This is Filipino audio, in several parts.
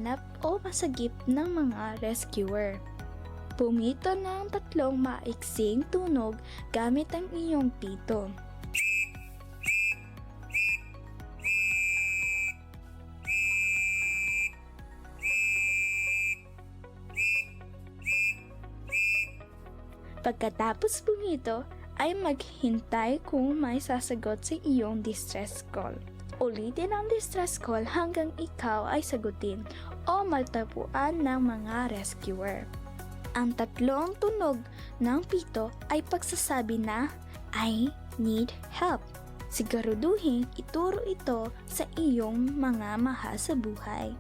nap o masagip ng mga rescuer. Pumito ng 3 maiksing tunog gamit ang iyong pito. Pagkatapos pumito, ay maghintay kung may sasagot sa iyong distress call. Ulitin ang distress call hanggang ikaw ay sagutin o maltapuan ng mga rescuer. Ang 3 tunog ng pito ay pagsasabi na, I need help. Siguraduhin ituro ito sa iyong mga mahal sa buhay.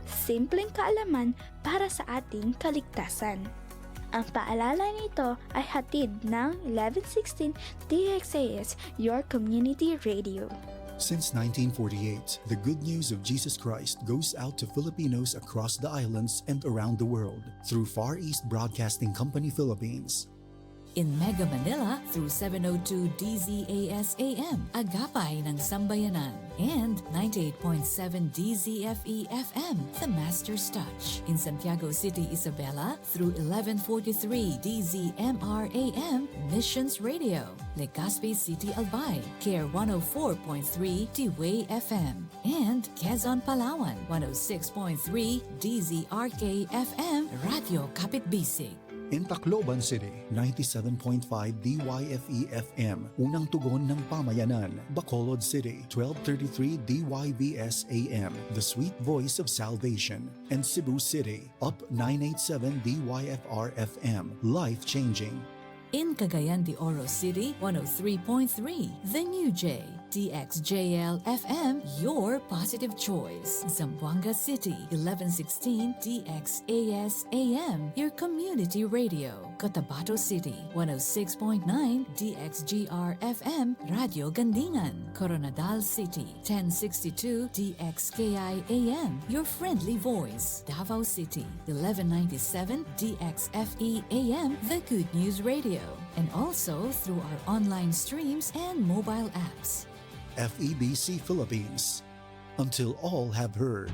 Simpleng kaalaman para sa ating kaligtasan. Ang paalala nito ay hatid ng 1116 DXAS, your community radio. Since 1948, the good news of Jesus Christ goes out to Filipinos across the islands and around the world through Far East Broadcasting Company Philippines. In Mega Manila through 702 DZAS AM, Agapay ng Sambayanan, and 98.7 DZFE FM, The Master's Touch. In Santiago City, Isabela through 1143 DZMR AM, Missions Radio. Legazpi City, Albay, Care 104.3 T-Way FM. And Quezon, Palawan, 106.3 DZRK FM, Radio Kapit Bisig. In Tacloban City, 97.5 DYFE FM, unang tugon ng pamayanan. Bacolod City, 1233 DYVS AM, the sweet voice of salvation. And Cebu City, up 987 DYFR FM, life-changing. In Cagayan de Oro City, 103.3 The New J, DXJL FM, your positive choice. Zamboanga City, 1116 DXAS AM, your community radio. Cotabato City, 106.9 DXGR FM, Radio Gandingan. Coronadal City, 1062 DXKI AM, your friendly voice. Davao City, 1197 DXFE AM, the Good News Radio. And also through our online streams and mobile apps. FEBC Philippines, until all have heard.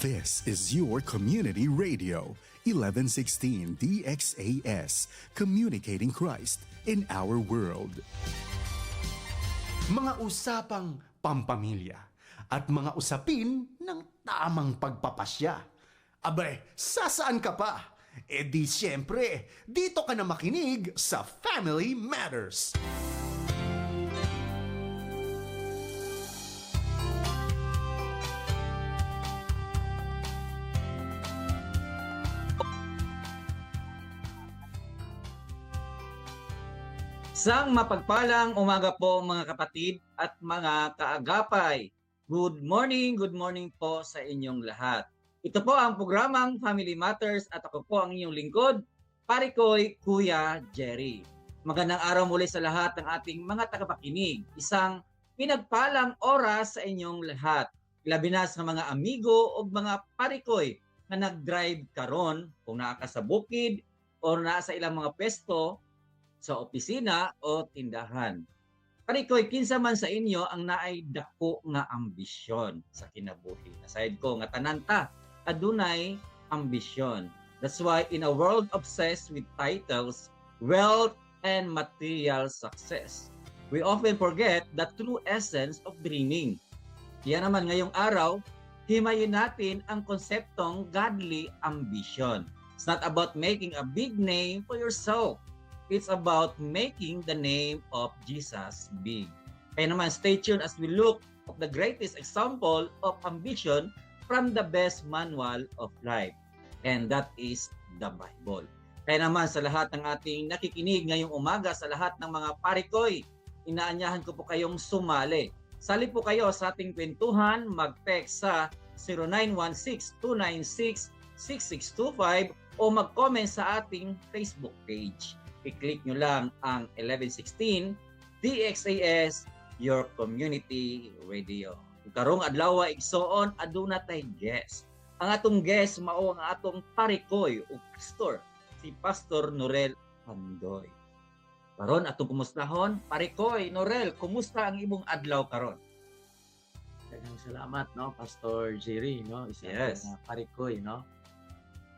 This is your community radio, 1116 DXAS, communicating Christ in our world. Mga usapang pampamilya at mga usapin ng tamang pagpapasya. Abay, sasaan ka pa? E di siyempre, dito ka na makinig sa Family Matters. Isang mapagpalang umaga po mga kapatid at mga kaagapay. Good morning po sa inyong lahat. Ito po ang programang Family Matters at ako po ang inyong lingkod, Parikoy Kuya Jerry. Magandang araw muli sa lahat ng ating mga tagapakinig. Isang pinagpalang oras sa inyong lahat. Labi na sa mga amigo o mga parikoy na nag-drive karon kung naa ka sa bukid o naa sa ilang mga pesto sa opisina o tindahan. Parikoy, kinsa man sa inyo ang naay dako nga ambisyon sa kinabuhi. Aside ko nga tananta adunay ambisyon. That's why in a world obsessed with titles, wealth, and material success, we often forget the true essence of dreaming. Kaya naman ngayong araw, himayin natin ang konseptong godly ambition. It's not about making a big name for yourself. It's about making the name of Jesus big. Kaya naman, stay tuned as we look at the greatest example of ambition from the best manual of life. And that is the Bible. Kaya naman sa lahat ng ating nakikinig ngayong umaga, sa lahat ng mga parikoy, inaanyahan ko po kayong sumali. Sali po kayo sa ating kwentuhan, mag-text sa 0916-296-6625 o mag-comment sa ating Facebook page. I-click nyo lang ang 1116 DXAS, your community radio. Karong adlaw igsoon aduna tay guest. Ang atong guest mao ang atong parikoy o pastor, si Pastor Norel Pandoy. Karon atong kumustahon, parikoy Norel, kumusta ang imong adlaw karon? Daghang salamat, no, Pastor Jerry, no? Isa Yes. na Parikoy, no?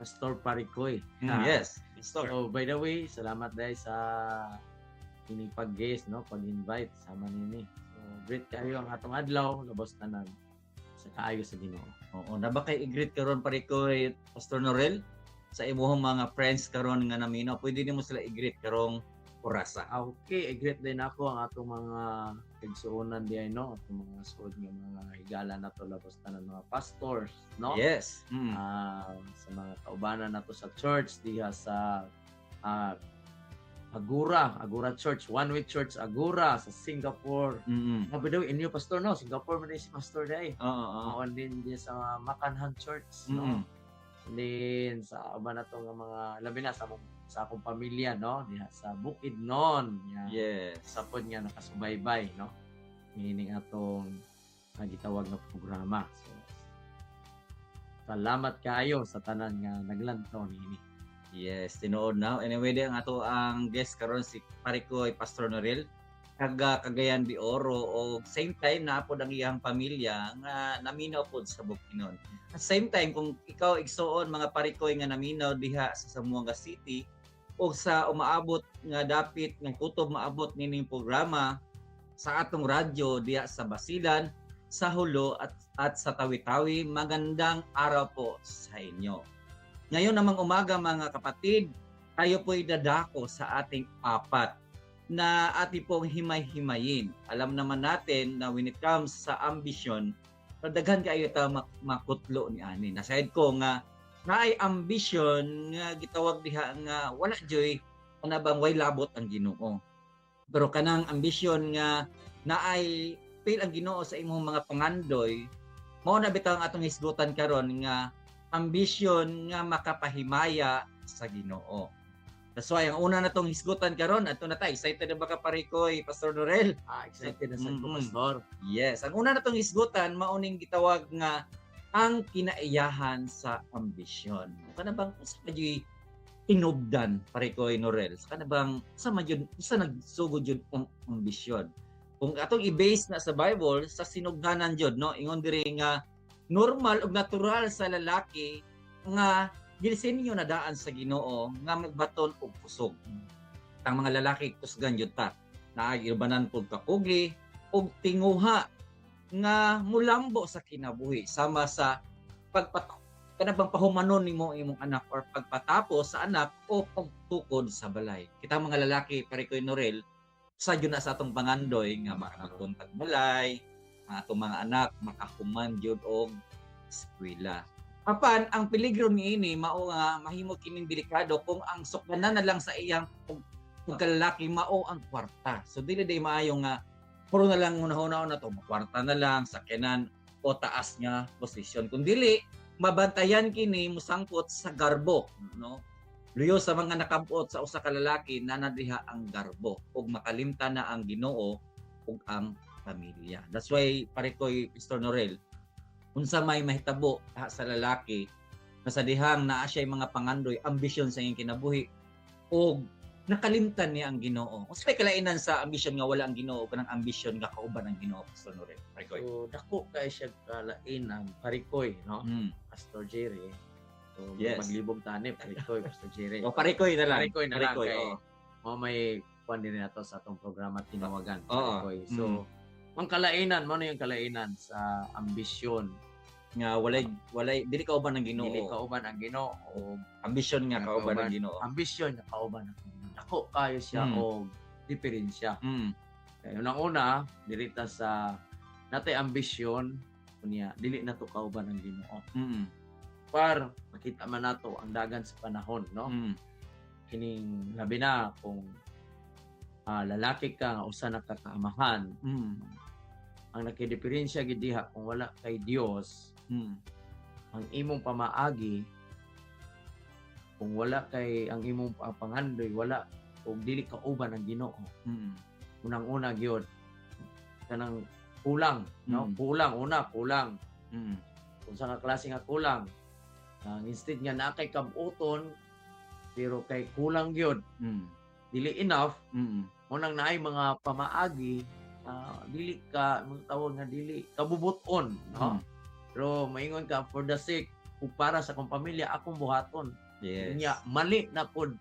Pastor Parikoy. Yes, Pastor. So, by the way, salamat dahil sa pag-guest, no? Pag-invite sa manini. So, great kayo ang atong adlaw, labos na nang sa kaayo sa Ginoo. Oo, na ba kay i-greet karon Parikoy, Pastor Norel? Sa imuhang mga friends karon nga naminaw, pwede nimo sila i-greet karong orasa. Okay, great din ako ang atong mga igsuonan diay, no? Atong mga suod nga mga higala na to labos na ng mga pastors, no? Yes. Sa mga kaubanan nato sa church diha sa Agura Church, One Way Church Agura sa Singapore. By the way, inyo pastor, no? Singapore man din si pastor day. Oo. Maon din diya sa Makanhan Church, no? Din sa aba na to nga mga labi na sa akong pamilya, no? Diha sa Bukidnon. Yes. Sa pod nga nakasubaybay, no? Meaning atong gitawag na programa. So, salamat kayo sa tanan nga naglantaw niini. Yes, tinuod na. Anyway, di ang ato ang guest karon si Parikoy Pastor Norel, taga Cagayan de Oro, o same time na pod ang iyang pamilya nga naminaw pod sa Bukidnon. At same time, kung ikaw igsuon mga Parikoy nga naminaw diha sa Zamboanga City o sa umaabot nga dapit ng kutob maabot nining programa sa atong radyo diha sa Basilan, sa Hulo at sa Tawi-Tawi, magandang araw po sa inyo. Ngayon namang umaga mga kapatid, tayo po'y dadako sa ating apat na ating pong himay-himayin. Alam naman natin na when it comes sa ambisyon, daghan kayo ta makutlo ni ani. Nasaid ko nga naay ambisyon nga gitawag diha nga wala joy ana bang way labot ang Ginoo. Pero kanang ambisyon nga naay pil ang Ginoo sa imong mga pangandoy, mao na bitaw ang atong hisgutan karon nga ambisyon nga makapahimaya sa Ginoo. That's why ang una natong hisgutan karon ato na ta, excited na ba ka Parikoy Pastor Norel? Excited na sa ko, pastor. Yes, ang una natong hisgutan mauning gitawag nga ang kinaiyahan sa ambisyon. Kana bang sa medyo inubdan Parikoy Norel? Kana bang sa medyo sa nagsugod jud ang ambisyon? Kung atong i-base na sa Bible sa sinugdanan jud, no, ingon diri nga normal ug natural sa lalaki nga gilisinyo na daan sa Ginoo nga magbaton og kusog. Ang mga lalaki kusgan jud ta. Naagibanan pud kakugi og tinguha nga mulambo sa kinabuhi sama sa kanabang pahumanon nimo imong anak or pagpatapos sa anak o pagtukod sa balay. Kita mga lalaki Parikoy Norel sa jud na sa atong pangandoy nga makatuntag balay, atong mga anak makahuman jud og eskwela. Apan ang peligro niini mao nga mahimo kining delikado kung ang sukdanan na lang sa iyang pagkalalaki mao ang kwarta. So dili day maayo nga puro na lang hunahuna na to, kwarta na lang sakyanan o taas nga posisyon. Kung dili mabantayan kini musangkot sa garbo, no? Luyo sa mga nakampot sa usa ka lalaki na nadiha ang garbo ug makalimtan na ang Ginoo ug ang pamilya. That's why Parikoy Pastor Norel, unsa may mahitabo sa lalaki na sa dihang naa siya mga pangandoy, ambisyon sa iyang kinabuhi o nakalimtan niya ang Ginoo. Unsa may kalainan sa ambisyon nga wala ang Ginoo kanang ambisyon nga kauban ang Ginoo, Pastor Norel? Parikoy. So, dako kay siya kalainan Parikoy, no? Pastor Jerry. So, Yes. maglibog tani Parikoy, Pastor Jerry. O Parikoy na lang. Parikoy na lang Parikoy, kay oo. may kuan din nato sa atong programa tinawagan Oo. Parikoy. So, ang kalainan mo na yung kalainan sa ambisyon. Nga walay dili kauban ng Ginoo. Dili kauban ang Ginoo o Ambisyon nga kauban ng Ginoo. ambisyon nga kauban ang Ginoo. Dako kayo siya o diferensya. Kaya unang-una, dirita sa natay ambisyon kunya dili na to kauban ang Ginoo. Par makita man nato ang dagan sa panahon, no? Kining labi na kung lalaki ka nga usa na kakaamahan. Ang nakidiferensya gid diha kung wala kay Dios, ang imong pamaagi kung wala kay ang imong pangandoy wala og dili kauban ang Ginoo. Unang-una gyud kanang kulang, no? Kulang. Kung sa nga klase nga kulang, instead nga na kay kabuton pero kay kulang gyud, dili enough, unang naay mga pamaagi dili ka mga tawag nga dili kabubuton, no? Pero maingon ka for the sake ug para sa akong pamilya akong buhaton. Yes. Nya mali na pod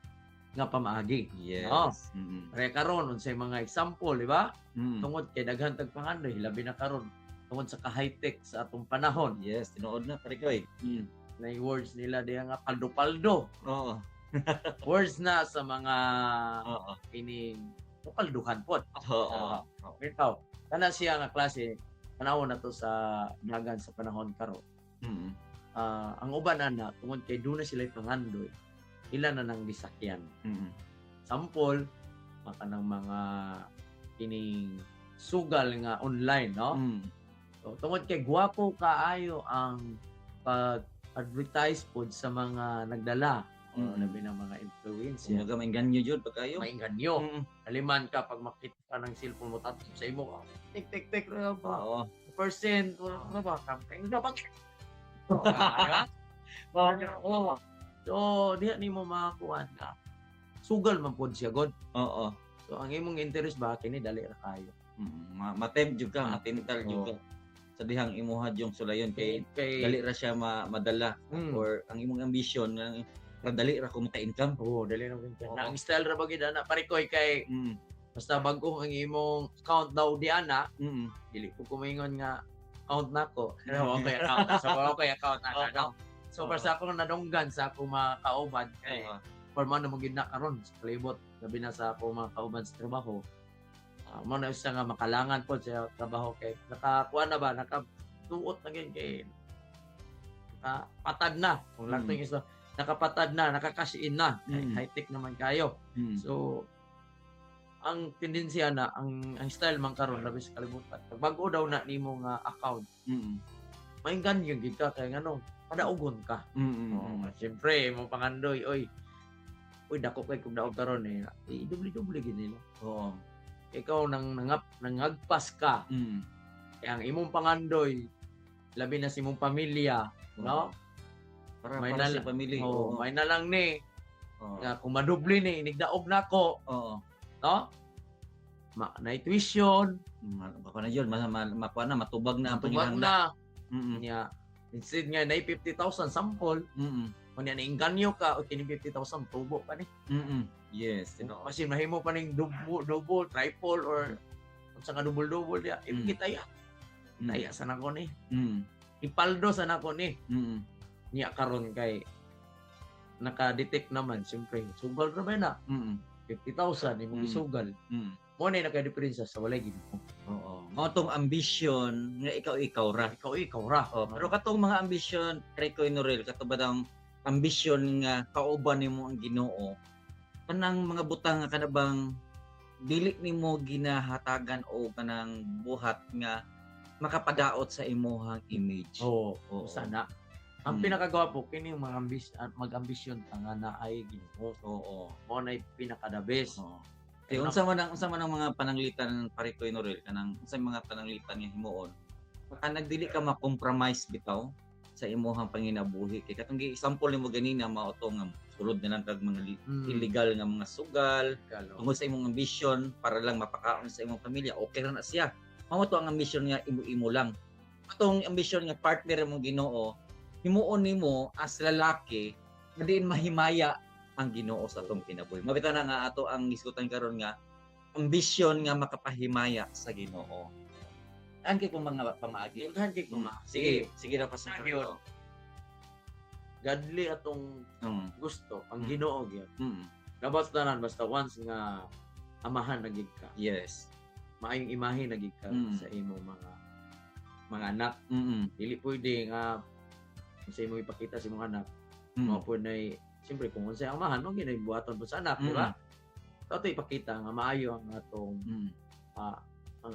nga pamaagi. Yes. No? Kaya karon unsay mga example, di ba? Mm. Tungod kay daghan tag pangandoy labi na karon tungod sa ka-high-tech sa atong panahon. Yes, tinuod na pare ko eh. Na yung words nila diya nga paldo-paldo. Oo. Words na sa mga Oo. ining palduhan pod. Oo. Ikaw, kana siya nga klase panahon na to sa dagan sa panahon karon. Mm. Ang uban ana tungod kay doon na sila pangandoy. Ilan na nang gisakyan. Mm. Sample maka ng mga ining sugal nga online, no? Mm. So, tungod kay gwapo kaayo ang pag-advertise pod sa mga nagdala o labi ng mga influencer. Kumbaga mainganyo jud pagkayo. Mainganyo. Mm. Aliman ka pag makita ka ng cellphone mo tatap sa imo. Tik ba? Oo. Percent wala ba campaign ka pag So, diha nimo makakuha na. Sugal man pod siya god. Oo. So, ang imong interest ba kini dali ra kayo. Matemp jud ka, matintal jud ka. Sa dihang imuha yung sulayon kay dali ra siya madala or ang imong ambisyon nga dali ra ko maka-income. Dali ra ko. Na ang style ra bagid ana parikoy kay basta bag-o ang imong account daw di ana, dili ko kumingon nga account nako. Pero okay account na. So okay account na. No? So para sa ako nadunggan sa ako mga kauban kay forma na mo gid na karon sa palibot labi na sa ako mga kauban sa trabaho. Mo na isa nga makalangan po sa trabaho kay nakakuha na ba nakatuot na gyud kay patad na kung lang ting isa nakapatad na nakakasiin na high tech naman kayo. So ang tendensya na ang style man karon labi sa kalibutan pag bag-o daw na nimo nga account mainggan yung gid ka kay ngano padaugon ka. Siyempre mo pangandoy oy dako kay kung daog karon doble gid nila. Oo. Ikaw nangagpas ka. Kaya ang imong pangandoy labi na sa imong pamilya, no? Para may sa pamilya. May na lang ni. Nga kung madubli ni inigdaog nako. Oo. No? Na tuition, Baka na yun, makuha na, matubag na ang tubag panginahanglan. na. Niya, instead nga na 50,000 sample, kung niya nainganyo ka, o kini 50,000 tubo pa ni. Yes. Kasi mahimo pa ning double, triple, or kung sa nga double diya, ibigit Taya sa nako ni. Ipaldo sa nako ni. Niya karon kay naka-detect naman, siyempre, sugal ra ba na? 50,000 imong isugal. Mo na naka-diferensya sa walay gid mo. Oo. Mao tong ambisyon nga ikaw ra. Ikaw ra. Pero katong mga ambisyon, Rico Inorel, katubad ang ambisyon nga kauban nimo ang Ginoo. Kanang mga butang nga kanabang dili nimo ginahatagan o kanang buhat nga makapadaot sa imong image. Oo. Sana. Ang pinakagwapo kini yung mga mag-ambisyon ta nga naay Ginoo. Oo. Mo na pinaka-the best. Kaya unsa man ang mga pananglitan Parikoy Norel kanang unsa mga pananglitan nga himuon. Baka nagdili ka ma-compromise bitaw sa imong panginabuhi. Kay katong gi-example nimo ganina mao to nga sulod na lang kag mga illegal nga mga sugal tungod sa imong ambisyon para lang mapakaon sa imong pamilya. Okay ra na siya. Mao to ang ambisyon nga imo lang. Atong ambisyon nga partner mo Ginoo, himuon nimo as lalaki nga diin mahimaya ang Ginoo sa atong kinabuhi. Mabitaw na nga ato ang gisgutan karon nga ambisyon nga makapahimaya sa Ginoo. An kay kung mga pamaagi. Sige na pa sa Yun. Godly atong gusto ang Ginoo gyud. Labas tanan basta once nga amahan na gid ka. Yes. Maayong imahe na gid ka sa imong mga anak. Dili pwede nga sa imong ipakita sa imong anak. Mao pwede siyempre kung unsay amahan mo ginay buhaton po sa anak, di ba? Ato ipakita nga maayo ang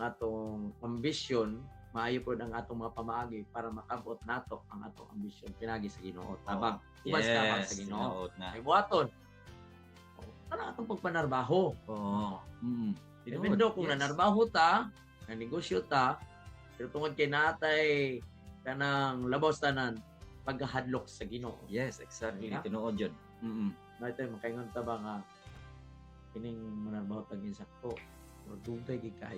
atong ambisyon, maayo po ang atong mga pamaagi para makabot nato ang atong ambisyon pinagi sa Ginoo. Tabang ubas tabang sa Ginoo. Ay buhaton. Kana atong pagpanarbaho. Depende kung nanarbaho ta, na negosyo ta, pero tungod kay natay kanang labaw tanan paghadlok sa Ginoo. Yes, exactly. Tinuod yun. Naito makaingon ta ba nga kining manarbaho tag insakto or dugay gid kay.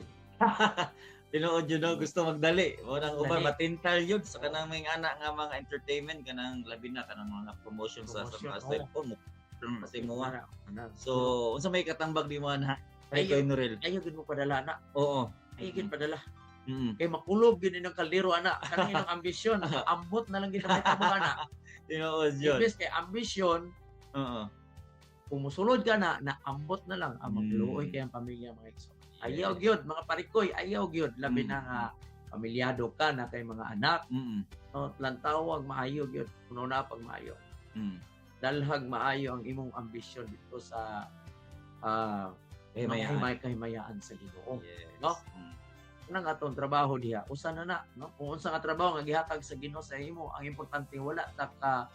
Tinuod yun, no? Gusto magdali. O nang uban, Dali. matintal yun sa kanang may anak nga mga entertainment, kanang labi na, kanang mga promotion sa Promotion, mga cellphone mo. Kasi mo Ano, So, unsa may katambag di mo na? Ay, Ayaw. ko Norel. ayaw gid mo padala na. Oo. Ayaw gid padala. Mm. Kay makulob yun inyong kaldero ana. Kanang inyong ambisyon, ambot na lang gid na mga ana. Tinuod yun. Ibig kay ambisyon, Oo. kung musulod ka na ambot na lang ang magluoy kay ang pamilya mga igsoon. Ayaw gyud mga parikoy, ayaw gyud labi na nga pamilyado ka na kay mga anak. Mm. No, lantawag maayo gyud kuno na pag maayo. Mm. Dalhag maayo ang imong ambisyon dito sa kahimayaan sa Ginoo. Yes. No? Mm. Nang atong trabaho diha, usa na no? Kung unsa nga trabaho nga gihatag sa Ginoo sa imo, ang importante wala ta ka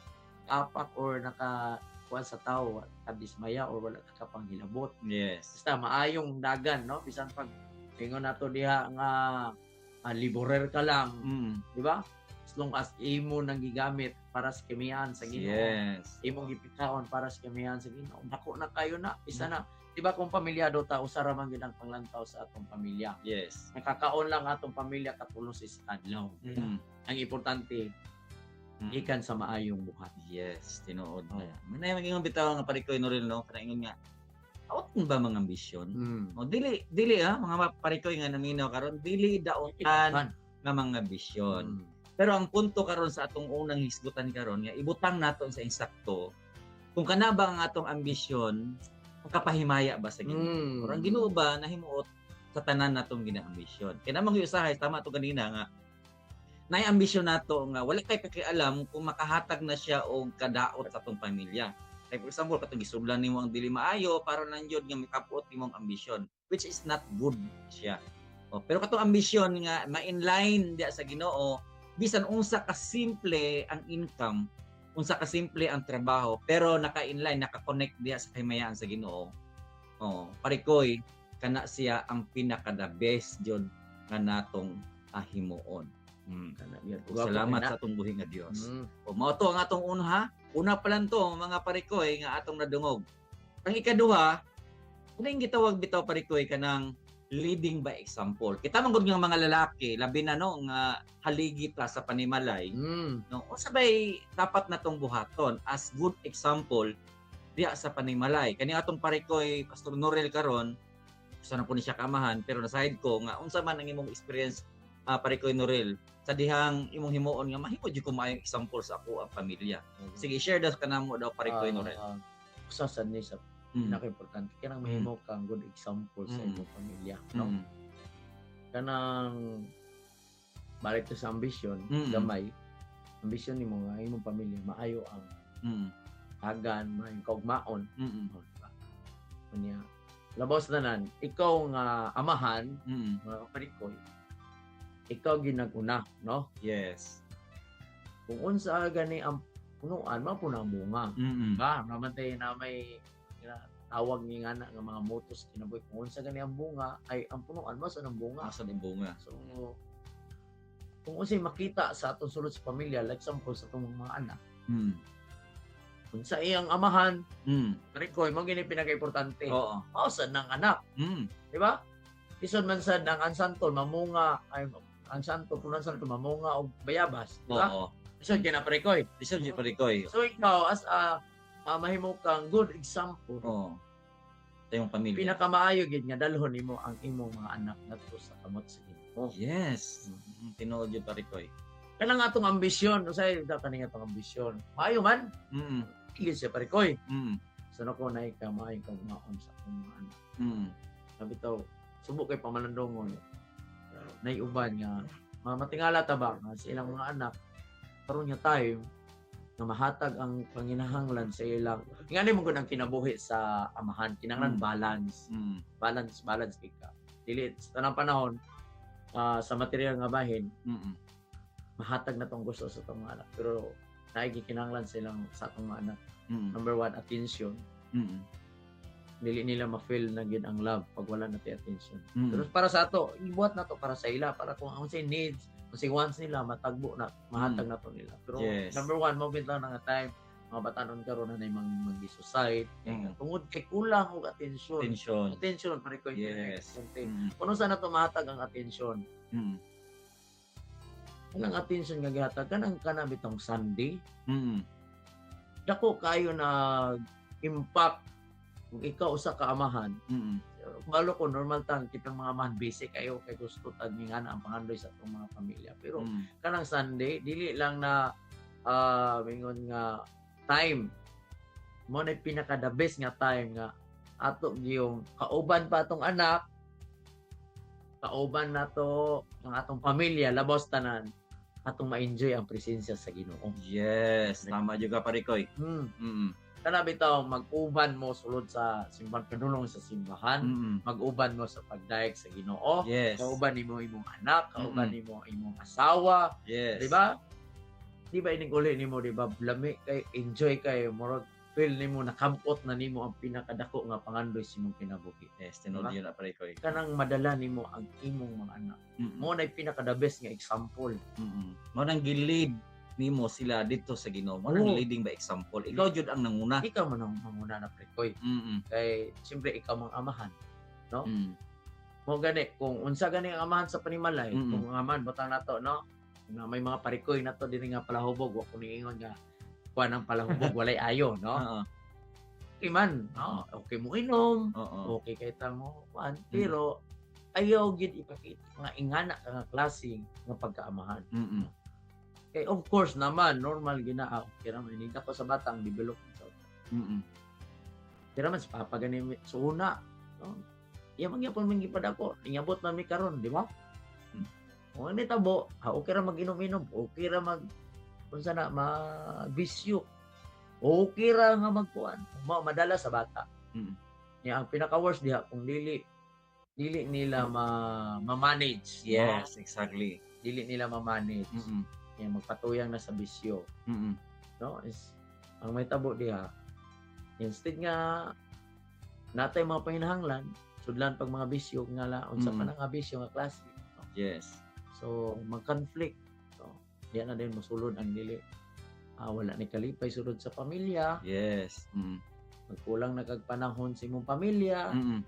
apak or naka kuan sa tao, kadismaya or wala ka panghilabot. Yes. Basta maayong dagan, no? Bisan pag ingon nato diha nga liborer ka lang, Mm. di ba? As long as imo nang gigamit para sa kamiyan sa Ginoo. Yes. Imong gipikaon para sa kamiyan sa Ginoo. Dako na kayo na, isa na. Di ba kung pamilyado ta, usara man gid ang panglantaw sa atong pamilya. Yes. Nakakaon lang atong pamilya katulong sa isang adlaw. Mm. Ang importante, Mm. ikan sa maayong buhat. Yes, tinuod Oh. na. Manay maging bitaw nga parikoy Norel no, kana ingon nga. Awat ba mga ambisyon? O dili mga parikoy nga naminaw karon dili daotan nga mga ambisyon. Pero ang punto karon sa atong unang hisgutan karon nga ibutang naton sa insakto kung kana ba ang atong ambisyon makapahimaya ba sa Ginoo. Or ang Ginoo ba nahimuot sa tanan natong ginaambisyon. Kaya namang usahay tama to kanina nga nay ambisyon nato nga wala kay pakialam kung makahatag na siya og kadaot sa atong pamilya. Like for example, katong gisudlan nimo ang dili maayo para lang jud nga makapuot nimo ang ambisyon, which is not good siya. Pero katong ambisyon nga ma-inline diya sa Ginoo, bisan unsa ka simple ang income, unsa ka simple ang trabaho, pero naka-inline, naka-connect diya sa kahimayaan sa Ginoo. Parikoy kana siya ang pinaka the best jud nga natong himuon. Salamat sa atong buhi nga Dios. Mao to ang atong una pa lang to mga parikoy nga atong nadungog. Ang ikaduha, uning gitawag bitaw parikoy kanang leading by example. Kita man gud nga mga lalaki, labi na no nga haligi ta sa panimalay. No, sabay dapat natong buhaton as good example diya sa panimalay. Kani atong parikoy Pastor Norel karon, gusto na po ni siya kamahan, pero nasahid ko nga unsa man ang imong experience parikoy Norel sa dihang imong himuon nga mahimo jud ko maayong example sa ako ang pamilya. Sige, share daw kanamo daw parikoy Norel. Usa sa ni sa pinaka-importante kanang mahimo kang good example sa imong pamilya, no? Kanang balik to sa ambisyon, gamay. Ambisyon nimo nga imong pamilya maayo ang hagan, maayong kaugmaon. Diba? Kanya labos na nan, ikaw nga amahan, mga parikoy, ikaw ginaguna, no? Yes. Kung unsa gani ang punuan, mapunang bunga. Ba, namatay na may tawag ni nga nga mga motos kinabuhi. Kung unsa gani ang bunga, ay ang punuan, masa ng bunga. Asa ng bunga. So, kung unsay makita sa atong sulod sa pamilya, like example sa atong mga anak, kung sa iyang amahan, parikoy, mo gini pinaka-importante. Oo. Mausan ng anak. Di ba? Ison man sad ng ansantol, mamunga, ay ang santo punan santo mamunga og bayabas, di ba? Oo. So kina parikoy. Bisan di parikoy. So ikaw as mahimo kang good example. Oo. Sa imong pamilya. Pinakamaayo gid nga dalhon nimo ang imong mga anak ngadto sa kamot sa Ginoo. Yes. Tinuod jud parikoy. Kanang atong ambisyon, usay dapat ning atong ambisyon. Maayo man, igid siya parikoy. So nako na ika maayo kang maon sa akong mga anak. Bitaw subok kay pamalandongon. Naiuban nga matingala ta ba nga sa ilang mga anak karon nga time na mahatag ang panginahanglan sa ilang ngani mo gud ang kinabuhi sa amahan kinahanglan balance kika dili sa tanang panahon sa material nga bahin mahatag na tong gusto sa tong mga anak pero naay kinahanglan sa ilang sa atong mga anak number 1 attention dili nila ma-feel na gid ang love pag wala na tay attention. Pero para sa ato, ibuhat na to para sa ila para kung ang say needs, kung say wants nila matagbo na, mahatag na to nila. Pero number 1 mo bitaw na nga time mga batanon karon na mag-suicide Mm. tungod kay kulang og atensyon. Tension. Atensyon pare ko Yes. importante. Kuno sa nato mahatag ang atensyon. Mm. Ang atensyon nga gihatag kanang bitong Sunday. Mm. Dako kayo na impact kung ikaw usa ka amahan. Mm. Balo ko normal tang kitang mga amahan basic kayo kay gusto tag nga na ang pangandoy sa atong mga pamilya. Pero kanang Sunday dili lang na mingon nga time mo na pinaka the best nga time nga ato giyong kauban pa atong anak, kauban nato ang atong pamilya labos tanan atong ma-enjoy ang presensya sa Ginoo. Yes, tama juga pare koy. Mm. Kana bitaw mag-uban mo sulod sa simbahan, padulong sa simbahan, Mm. mag-uban mo sa pagdayeg sa Ginoo. Yes. Kauban nimo imong anak, kauban nimo imong asawa, Yes. di ba? Di ba ining uli nimo, di ba? Lami kay enjoy kay murag feel nimo nakampot na nimo ang pinakadako nga pangandoy sa imong kinabuhi. Yes, tinod yun na pare koy. Kanang madala nimo ang imong mga anak. Mo na pinaka the best nga example. Mo nang gilid nimo sila dito sa Ginoo. Mo nang Oo. leading by example. Ikaw jud ang nanguna. Ikaw man ang manguna na prekoy. Kay siyempre ikaw mang amahan. Mo gani kung unsa gani ang amahan sa panimalay, kung ang amahan butang nato no, na may mga parikoy nato diri nga palahubog wa ko niingon nga kuan ang palahubog walay ayo no. Oo. Okay man, no? Okay mo inom, Oo. okay kay ta mo kuan, pero ayaw gid ipakita nga ingana ka nga klase nga pagkaamahan. Mm. Kay of course naman normal ginaa okay ra man nita ko sa batang development sa Mm. pero man sa papa gani sa una no. Iya man gyapon man gipadako, ingabot man mi karon, di ba? O ni tabo, okay ra mag-inom-inom, okay ra mag unsa na bisyo. Okay ra nga magkuan, madala sa bata. Niya ang pinaka-worst diha kung dili nila ma-manage. Yes, exactly. Dili nila ma-manage. Mm. Niya magpatuyang na sa bisyo, Mm. no? Is ang may tabo diha. Instead nga natay mga panginahanglan, sudlan pag mga bisyo nga la unsa pa nga bisyo nga klase. No? Yes. So mag-conflict. So, diyan na din mosulod ang dili. Wala ni kalipay sulod sa pamilya. Yes. Mm. Magkulang na kag panahon sa imong pamilya. Mm.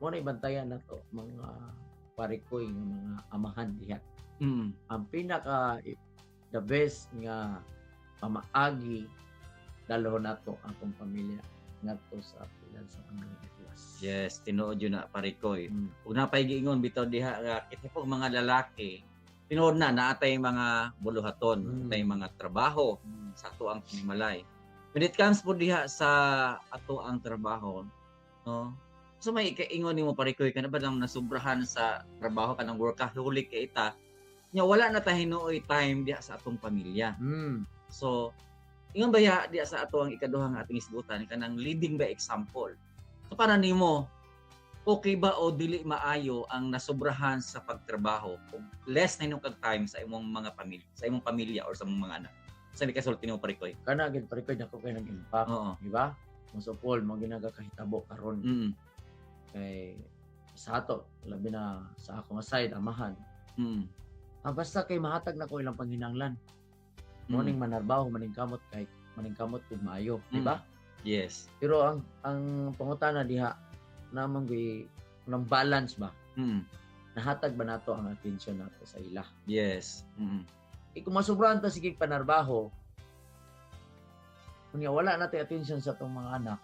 Mo na ibantayan na to mga parikoy nga mga amahan diha. Mm. Ang pinaka the best nga pamaagi dalo nato atong pamilya ngadto sa pilan sa mga iwas. Yes, tinuod yun na pare koy. Mm. Ug napay giingon bitaw diha nga kita po mga lalaki tinuod na naatay mga buluhaton, atay mga trabaho sa ato ang panimalay. When it comes po diha sa ato ang trabaho, no? So may kaingon nimo pare koy kana ba nang nasubrahan sa trabaho kanang workaholic kay ita, nya wala na ta hinuoy time diha sa atong pamilya. So ingon ba ya diha sa ato ang ikaduha nga ating isgutan kanang leading by example. So para nimo okay ba o dili maayo ang nasubrahan sa pagtrabaho o less na kag time sa imong mga pamilya, sa imong pamilya or sa imong mga anak? Sa ni kasulti nimo pare koy. Kana gid parikoy nako kay nag impact, Oo. di ba? Most of all mo ginagakahitabo karon. Mm. Kay sa ato labi na sa akong side amahan. Mm. Basta kay mahatag na ko ilang panghinanglan. Morning manarbaho maning kamot kung maayo, di ba? Yes. Pero ang pangutana diha namang ng balance ba? Mm. Nahatag ba nato ang atensyon nato sa ila? Yes. Mm. Kung masubrahan ta sige panarbaho, kunya wala natin atensyon sa atong mga anak,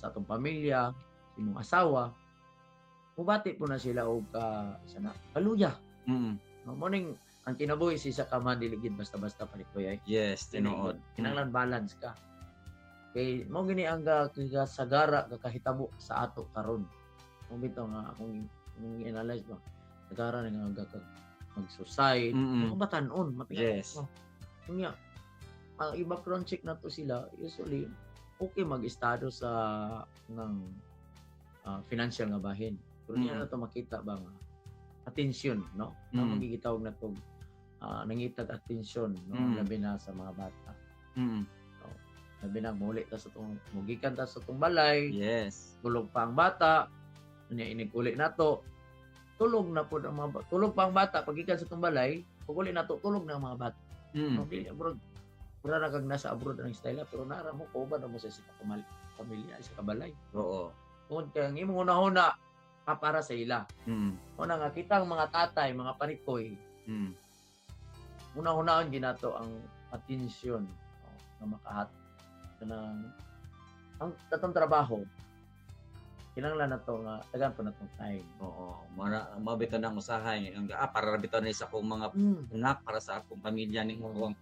sa atong pamilya, sa imong asawa, mubati po na sila og sana kaluya. Mm. No, morning ang kinabuhi sa kaman diligid basta-basta palikoy ay. Yes, tinuod. Kinahanglan balance ka. Kay mo gini ang sagara kakahitabo sa ato karon. Mo bitaw nga akong analyze ba. Sagara nga mag-suicide, mabatanon, Yes. Kunya ang iba front check na to sila usually okay mag-estado sa ng financial nga bahin. Pero niya na to makita ba nga atensyon, no? Na magigitawag na to nangitag atensyon, no? Labi na sa mga bata. Labi na muli ta sa tong mugikan ta sa tong balay. Yes. Tulog pa ang bata. Unya inig-uli na to. Tulog na po ang mga tulog pa ang bata pagikan sa tong balay. Pag uli na to tulog na ang mga bata. No, dili bro. pura na kag nasa abroad ang style pero nara mo ko ba na mo sa pamilya sa kabalay. Oo. Kung kaya ang imong una-una para sa ila. Una nga kitang mga tatay, mga parikoy, una-unaan ginato ang atensyon na makahat ng ang tatong trabaho kinahanglan nato nga dagan pa natong time. Oo. Mabito nang usahay. Para bito na sa akong mga anak, para sa akong pamilya ni ang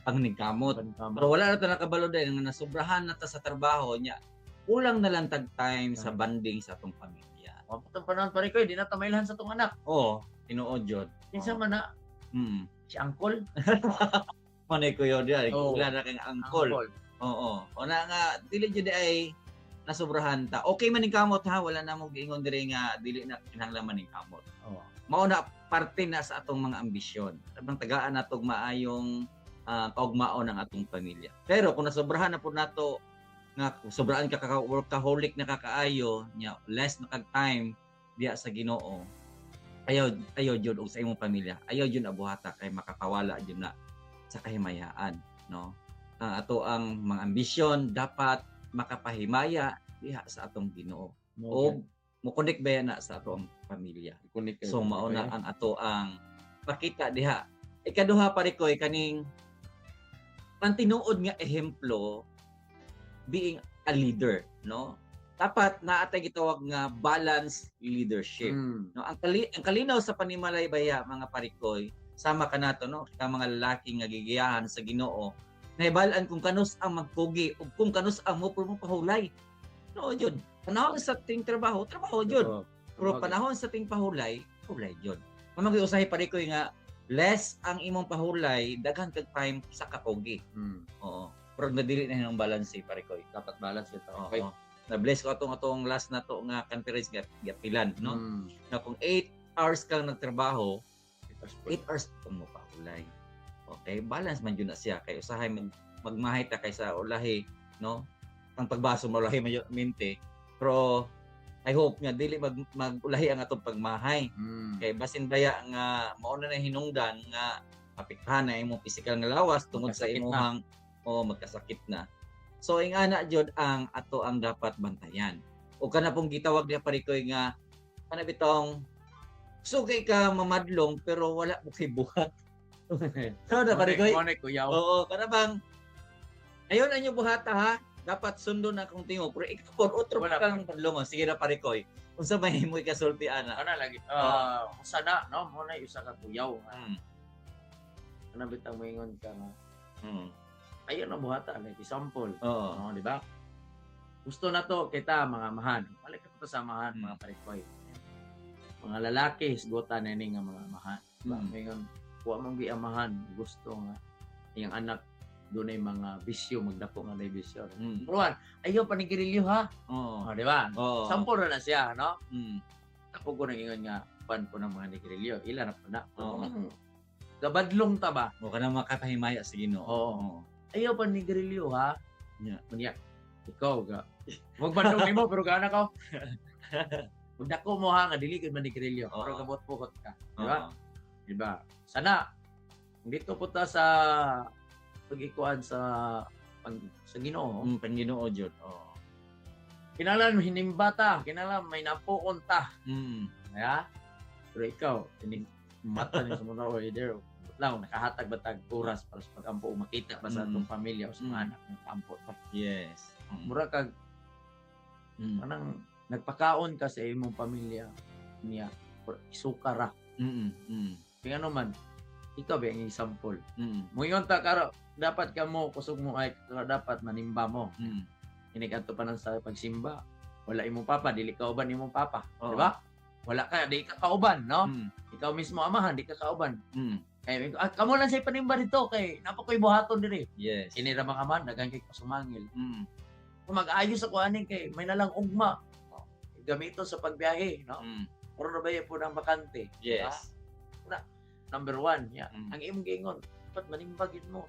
pangnigkamot. Pero wala na ito nakabalo dahil nga nasubrahan na ta sa trabaho niya. Kulang na lang tag time sa banding sa atong pamilya. Mapatong panahon parikoy di na tamaylan sa tong anak. Oo. Tinuod yun. Kinsa man na si uncle. Manay ko yun diyan. Oo. Wala na kang angkol. Oo. O na nga, dili jud ay nasubrahan ta. Okay man ning kamot ha, wala na mo giingon diri nga dili na kinahanglan man ning kamot. Oo. Mao na parte na sa atong mga ambisyon. Sabang tagaan natog maayong kaugmaon ng atong pamilya. Pero kung nasubrahan na po nato nga sobraan ka workaholic na kakaayo nya less na kag time diya sa Ginoo. Ayaw jud og sa imong pamilya. Ayaw jud abuhata kay makakawala jud na sa kahimayaan, no? Ato ang mga ambisyon dapat makapahimaya diha sa atong Ginoo. O mo-connect ba na sa atong pamilya. So mao na ang ato ang pakita diha. Ikaduha parikoy kaning pantinuod nga ehemplo being a leader, no? Dapat naatay gitawag nga balanced leadership. No, ang kalinaw sa panimalay baya mga parikoy, sama ka nato no, ka mga lalaki nga gigiyahan sa Ginoo. Nahibalaan kung kanus ang magpugi ug kung kanus ang mo pahulay. No, jud. Panahon sa ting trabaho jud. Pero panahon sa ting pahulay jud. Kung usahay parikoy nga less ang imong pahulay, daghan kag time sa kapogi. Oo. Pero nadili na hinong balance parikoy. Dapat balance ito. Okay. Na-bless ko atong last na to nga conference gatilan, no? Na kung 8 hours kang nagtrabaho, 8 hours kang mo pahulay. Okay, balance man yun na siya. Kay usahay magmahay ta kaysa ulahi, no? Ang pagbaso mo ulahi mente. Pero I hope nga dili magulahi ang atong pagmahay. Kay basin baya nga mao na hinungdan nga apektahan na imong physical nga lawas tungod sa imong magkasakit na. So ingana jud ang ato ang dapat bantayan. O kana pong gitawag niya parikoy nga kana bitong sugay ka mamadlong pero wala mo kay buhat. So na parikoy. Oo, kana bang ayon anyo buhata ha. Dapat sundo na kung tingo pero ikaw otro kang padlongon. Sige na parikoy. Unsa may mo ikasulti ana? Ana lagi. Sana no mo na usa ka kuyaw. Ana bitang moingon ka nga. Ayun ang buhata, like example. Oo. Di ba? Gusto na to kita mga amahan. Balik ka to sa amahan, mga parikoy. Mga lalaki, hisgutan na nga mga amahan. Diba? Ngayon, kuha mong giamahan, gusto nga yung anak doon ay mga bisyo, magdako nga na bisyo. Puruan, ayaw panigirilyo ha? Oo. Di ba? Oo. Sampol na siya, no? Ako ko nang ingon nga, pan po ng mga nigirilyo. Ilan na po na. Gabadlong ta ba? O kana makapahimaya sa Ginoo. Oo. Ayaw pa ni Grillo ha. Yeah. Kunya, ikaw ga. Wag man mo pero gana ka. Ug dako mo ha nga dili gid man ni Grillo. Pero kabot-bukot ka, di ba? Di ba? Sana dito po ta sa pag-ikuan sa Ginoo. Panginoon jud. Oo. Kinahanglan hinimbata, kinahanglan may napuon ta. Ya? Pero ikaw, tinig mata ni sa mga order. Lang nakahatag batag oras para sa pag-ampo makita pa sa atong pamilya o sa mga anak ng kampo. Yes. Mura kag manang nagpakaon ka sa imong pamilya niya isukara. Kaya naman ikaw ba ang example. Muyon ta karo dapat ka mo kusog mo ay dapat manimba mo. Inigadto pa nang sa pagsimba. Wala imong papa, dili ka uban imong papa, di ba? Wala ka, di ka kauban, no? Ikaw mismo amahan, di ka kauban. Kaya kamo lang sa panimba dito kay napakoy buhaton diri. Yes. Kini ra mga man dagan kay kasumangil. Kung mag-ayos ako aning kay may nalang ugma. Gamito sa pagbiyahe, no? Or rabaya po ng bakante. Yes. Number 1, ya. Ang imong giingon, dapat manimbagin mo.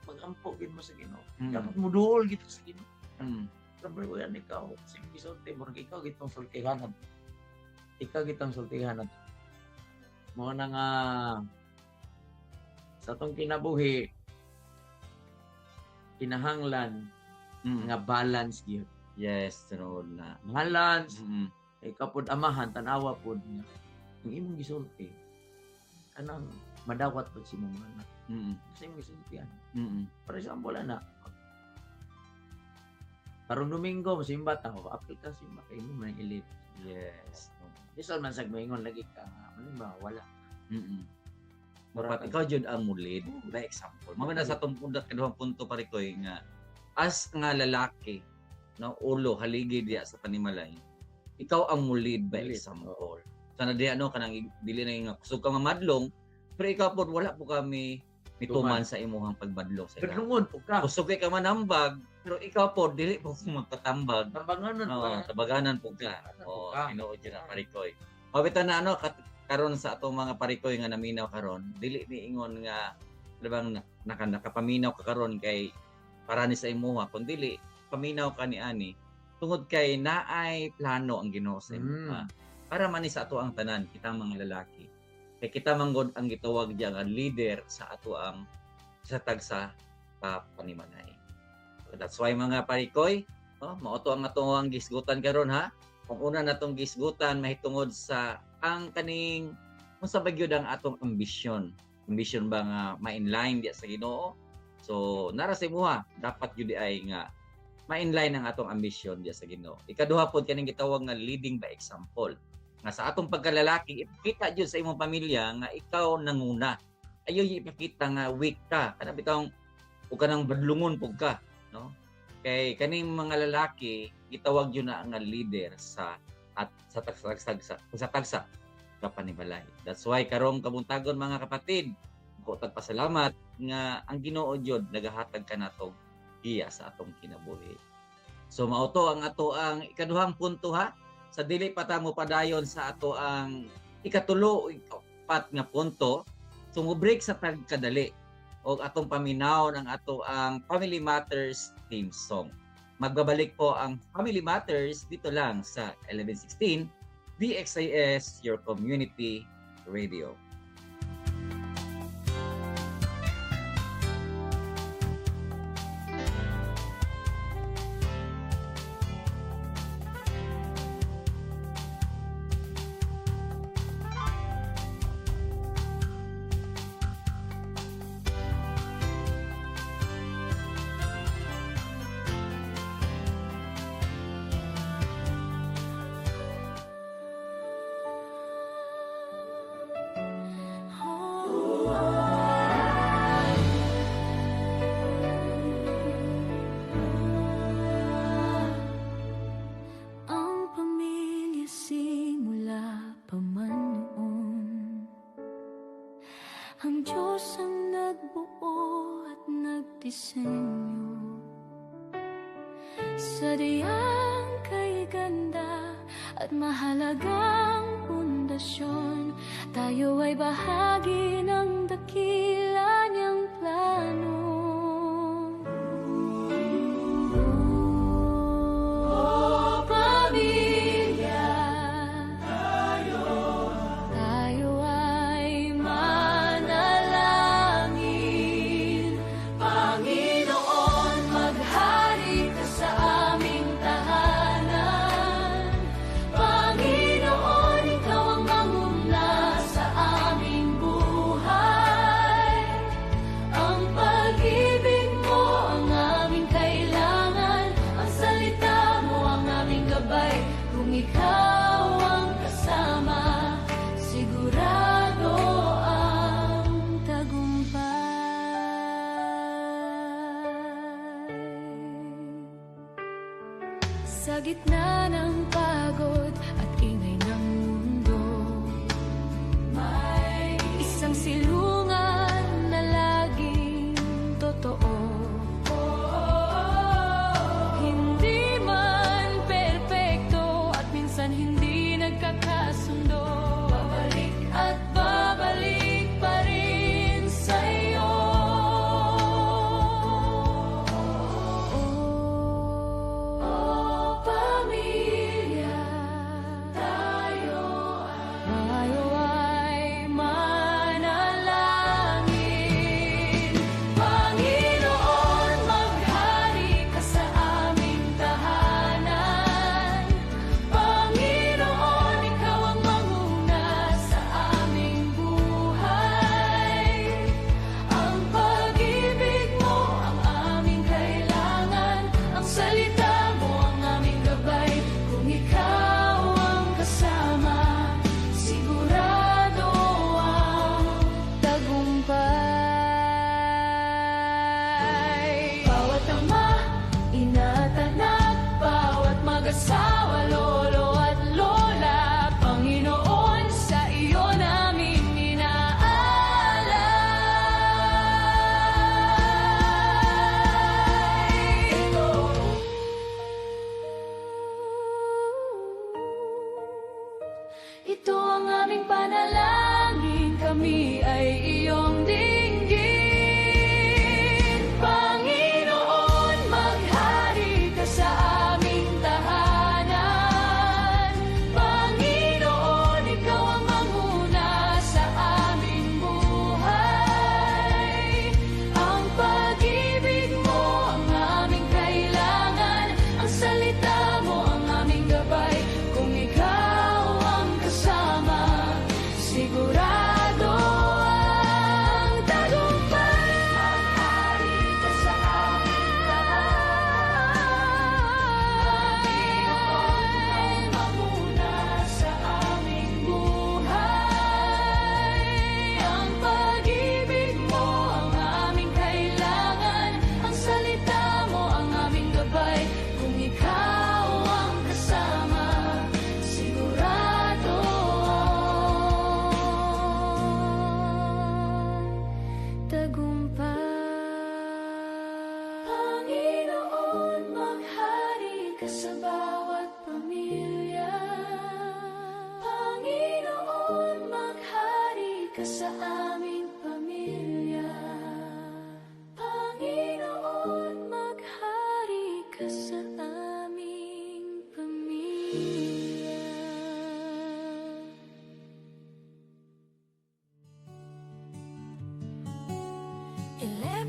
Mag-ampo gid mo sa Ginoo. Dapat mo duol gid sa Ginoo. Number 1 ikaw, sige gisulti mo ikaw gitong sultihanan. Ikaw gitong sultihanan. Mo na nga sa tong kinabuhi kinahanglan Mm. nga balance gyud. Yes, sunod na. Balance, Mm. kapod amahan tanawa pod nga ang imong gisulti kanang madawat pod si mong anak. Mm. Sa imong gisultian. Mm. For example, karong Domingo, masimba ta, apil ka simba kay mo man elite. Yes. Bisan man sag moingon lagi ka, ba wala. Mm. Dapat ikaw jud ang mulid by example. Mga na sa atong pundat kaduhang punto pare ko nga as nga lalaki no ulo haligi diya sa panimalay. Ikaw ang mulid by Mulid, example. Sana diya no kanang dili na nga kusog ka mamadlong pero ikaw pod wala po kami mituman Tuman. sa imuhang pagbadlong sa ila. Bedungon po ka. Kusog kay ka manambag pero ikaw pod dili po magpatambag. Tambanganan po Oo, ka. tabaganan po ka. Tabaгаnan po Oo, ka. tinuod yun ang parikoy. Mabitan na ano, karon sa atong mga parikoy nga naminaw karon, dili ni ingon nga labang nakapaminaw ka karon kay para ni sa imuha, kun dili paminaw ka ni ani tungod kay naay plano ang Ginoo sa imuha. Para man ni sa ato ang tanan, kita mga lalaki. Kay kita manggod ang gitawag diya nga leader sa ato ang sa tagsa panimanay. So that's why mga parikoy, mao to ang ato ang gisgutan karon ha. Kung una natong gisgutan mahitungod sa ang kaning unsa ba gyud ang atong ambisyon. Ambisyon ba nga ma-inline diya sa Ginoo? So nara sa imuha dapat gyud ay nga ma-inline ang atong ambisyon diya sa Ginoo. Ikaduha pod kaning gitawag nga leading by example. Nga sa atong pagkalalaki ipakita gyud sa imong pamilya nga ikaw nanguna. Ayo ipakita nga weak ka. Kana bitaw ug kanang badlungon pug ka, no? Kay kaning mga lalaki gitawag yun na nga leader sa tagsa kapanibalay. That's why karong kabuntagon mga kapatid, ko tagpasalamat nga ang Ginoo jud nagahatag kanatong giya sa atong kinabuhi. So mao to ang ato ang ikaduhang punto ha. Sa dili pa ta mo padayon sa ato ang ikatulo o ikapat nga punto, so mo break sa pagkadali o atong paminaw ng ato ang Family Matters theme song. Magbabalik po ang Family Matters dito lang sa 1116 DXIS, your community radio. Ang pamilya simula pa man noon, ang Diyos ang nagbuo at nagdisenyo. Sadyang kay ganda at mahalagang pundasyon, tayo ay bahagi ng dakila niyang plano. Pamilya, tayo ay manalangin. Panginoon, maghari ka sa aming tahanan. Panginoon, ikaw ang manguna sa aming buhay. Ang pag-ibig mo ang aming kailangan. Ang salita mo ang aming gabay. Kung ikaw ang kasama, sigurado ang tagumpay. Sa gitna ng pagod at ingay ng mundo, may isang silungan na laging totoo. Hindi man perpekto at minsan hindi nagkakasundo, babalik at babalik pa rin sa'yo. Pamilya, tayo ay manalangin.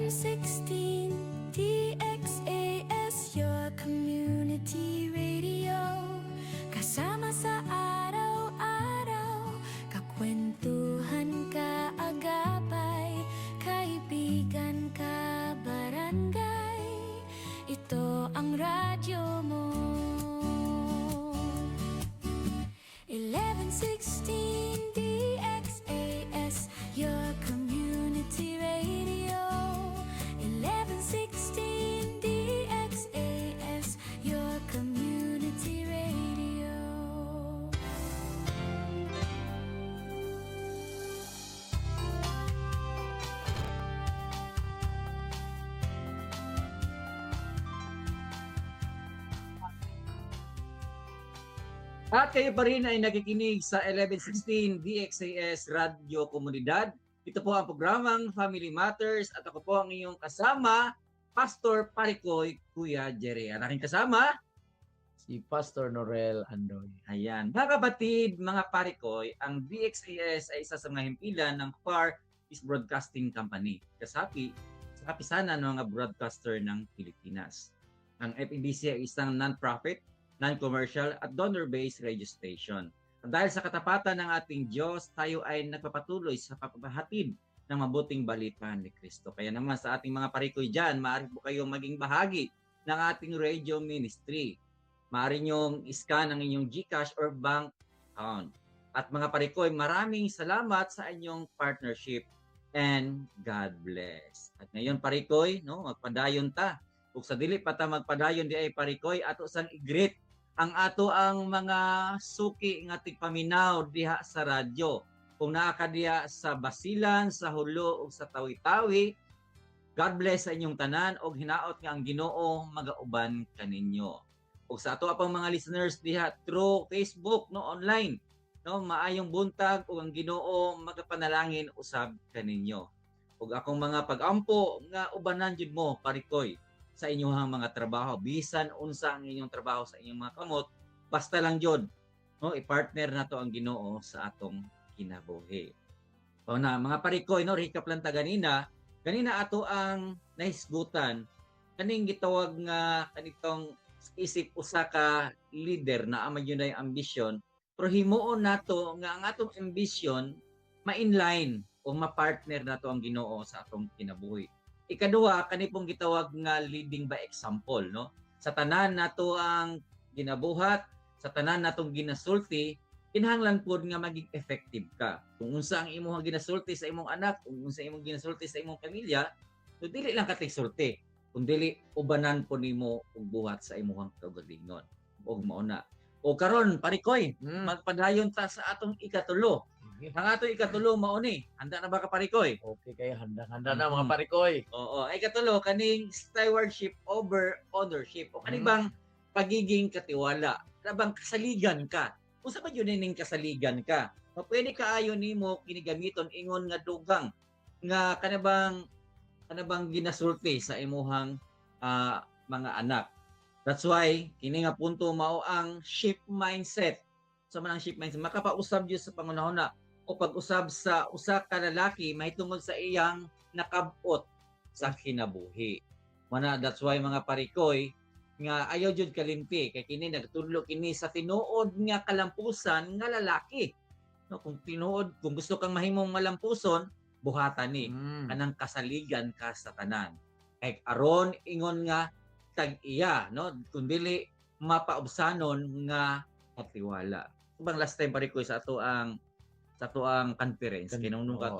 1116 DXAS, your community radio. Kasama sa araw-araw, kakwentuhan ka agapay, kaibigan ka barangay. Ito ang radyo mo. 1116 DXAS, your community radio. 1116 DXAS, your community radio. At kayo pa rin ay nakikinig sa 1116 DXAS Radio Komunidad. Ito po ang programang Family Matters at ako po ang inyong kasama, Pastor Parikoy, Kuya Jerry. Ang aking kasama, Si Pastor Norel Andoy. ayan. Mga kapatid, mga Parikoy, ang DXAS ay isa sa mga himpilan ng Far East Broadcasting Company. Kasapi, sa kapisanan ng mga broadcaster ng Pilipinas. Ang FEBC ay isang non-profit, non-commercial at donor-based radio station. At dahil sa katapatan ng ating Diyos, tayo ay nagpapatuloy sa papahatid ng mabuting balita ni Kristo. Kaya naman sa ating mga parikoy dyan, maaari po kayong maging bahagi ng ating radio ministry. Maaari nyong iscan ang inyong GCash or bank account. At mga parikoy, maraming salamat sa inyong partnership and God bless. At ngayon parikoy, no, magpadayon ta. Ug sa dili pa ta magpadayon di ay parikoy ato sang i-greet ang ato ang mga suki nga tigpaminaw diha sa radyo. Kung naa ka diha sa Basilan, sa Hulo ug sa Tawi-Tawi, God bless sa inyong tanan og hinaot nga ang Ginoo magauban kaninyo. Ug sa ato apang mga listeners diha through Facebook no online, no maayong buntag ug ang Ginoo magapanalangin usab kaninyo. Ug akong mga pag-ampo nga ubanan jud mo parikoy sa inyong mga trabaho, bisan unsa ang inyong trabaho sa inyong mga kamot, basta lang jud no i-partner nato ang Ginoo sa atong kinabuhi. O na mga parikoy no, recap lang ta ganina ato ang nahisgutan kaning gitawag nga kanitong isip usa ka leader na ama yun ay ambisyon, pero himuon nato nga ang atong ambition ma-inline o ma-partner nato ang Ginoo sa atong kinabuhi. Ikaduha, kani pong gitawag nga leading by example, no? Sa tanan nato ang ginabuhat, sa tanan natong ginasulti, kinahanglan pod nga maging effective ka. Kung unsa ang imong ginasulti sa imong anak, kung unsa imong ginasulti sa imong pamilya, so dili lang ka sulti, kundi ubanan po nimo og buhat sa imong kaugalingon. Og mao na. O karon parikoy, magpadayon ta sa atong ikatulo. Ang atong ikatulo mao ni. Handa na ba ka parikoy? Okay kayo, handa na mga parikoy. Oo, ay ikatulo kaning stewardship over ownership. O kani bang pagiging katiwala? Bang kasaligan ka? Unsa ba yun ning kasaligan ka? O pwede kaayo nimo kinigamiton ingon nga dugang nga kanabang ginasulti sa imuhang mga anak. That's why kini nga punto mao ang sheep mindset. So man ang sheep mindset makapausab jud sa pangunahuna o pag-usab sa usa ka lalaki mahitungod sa iyang nakabot sa kinabuhi. Mana that's why mga parikoy nga ayaw jud kalimpi kay kini nagtudlo kini sa tinuod nga kalampusan nga lalaki. No, kung gusto kang mahimong malampuson, buhatan ni anang kasaligan ka sa tanan. Kay aron ingon nga tag-iya, no, kun dili mapaubsanon nga patiwala. Bang last time parikoy sa ato ang conference kinunong ka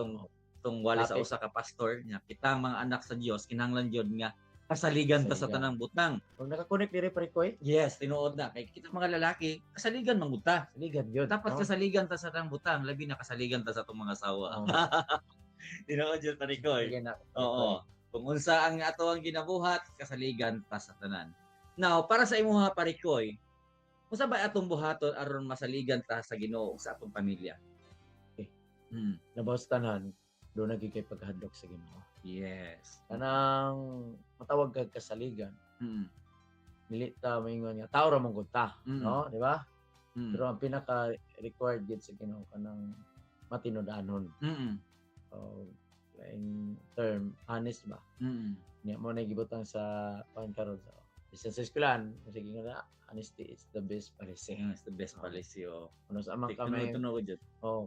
tong wali sa usa ka pastor nya kitang mga anak sa Dios kinahanglan jud nga kasaligan ta sa tanang butang. Kung naka-connect diri parikoy, Yes, tinuod na kay kita mga lalaki kasaligan man buta. saligan yun. Dapat kasaligan ta sa tanang butang, labi na kasaligan ta sa atong mga asawa. Tinuod jud parikoy. Sige na. Oo. Kung unsa ang ato ang ginabuhat, kasaligan ta sa tanan. Now, para sa imong mga parikoy, unsa ba atong buhaton aron masaligan ta sa Ginoo sa atong pamilya? Nabastanan, doon nagigay paghadlok sa Ginoo. Yes. Kanang matawag kag kasaligan, dili ta moingon nga tao ra man gud ta, no, di ba? Pero ang pinaka required gid sa Ginoo kanang matinud-anon. in term honest ba. Niya mo na gibutang sa karon sa bisan sa eskwelahan, sige nga honesty is the best policy. It's the best policy. Kuno sa amang kamay Tunog ko dyan.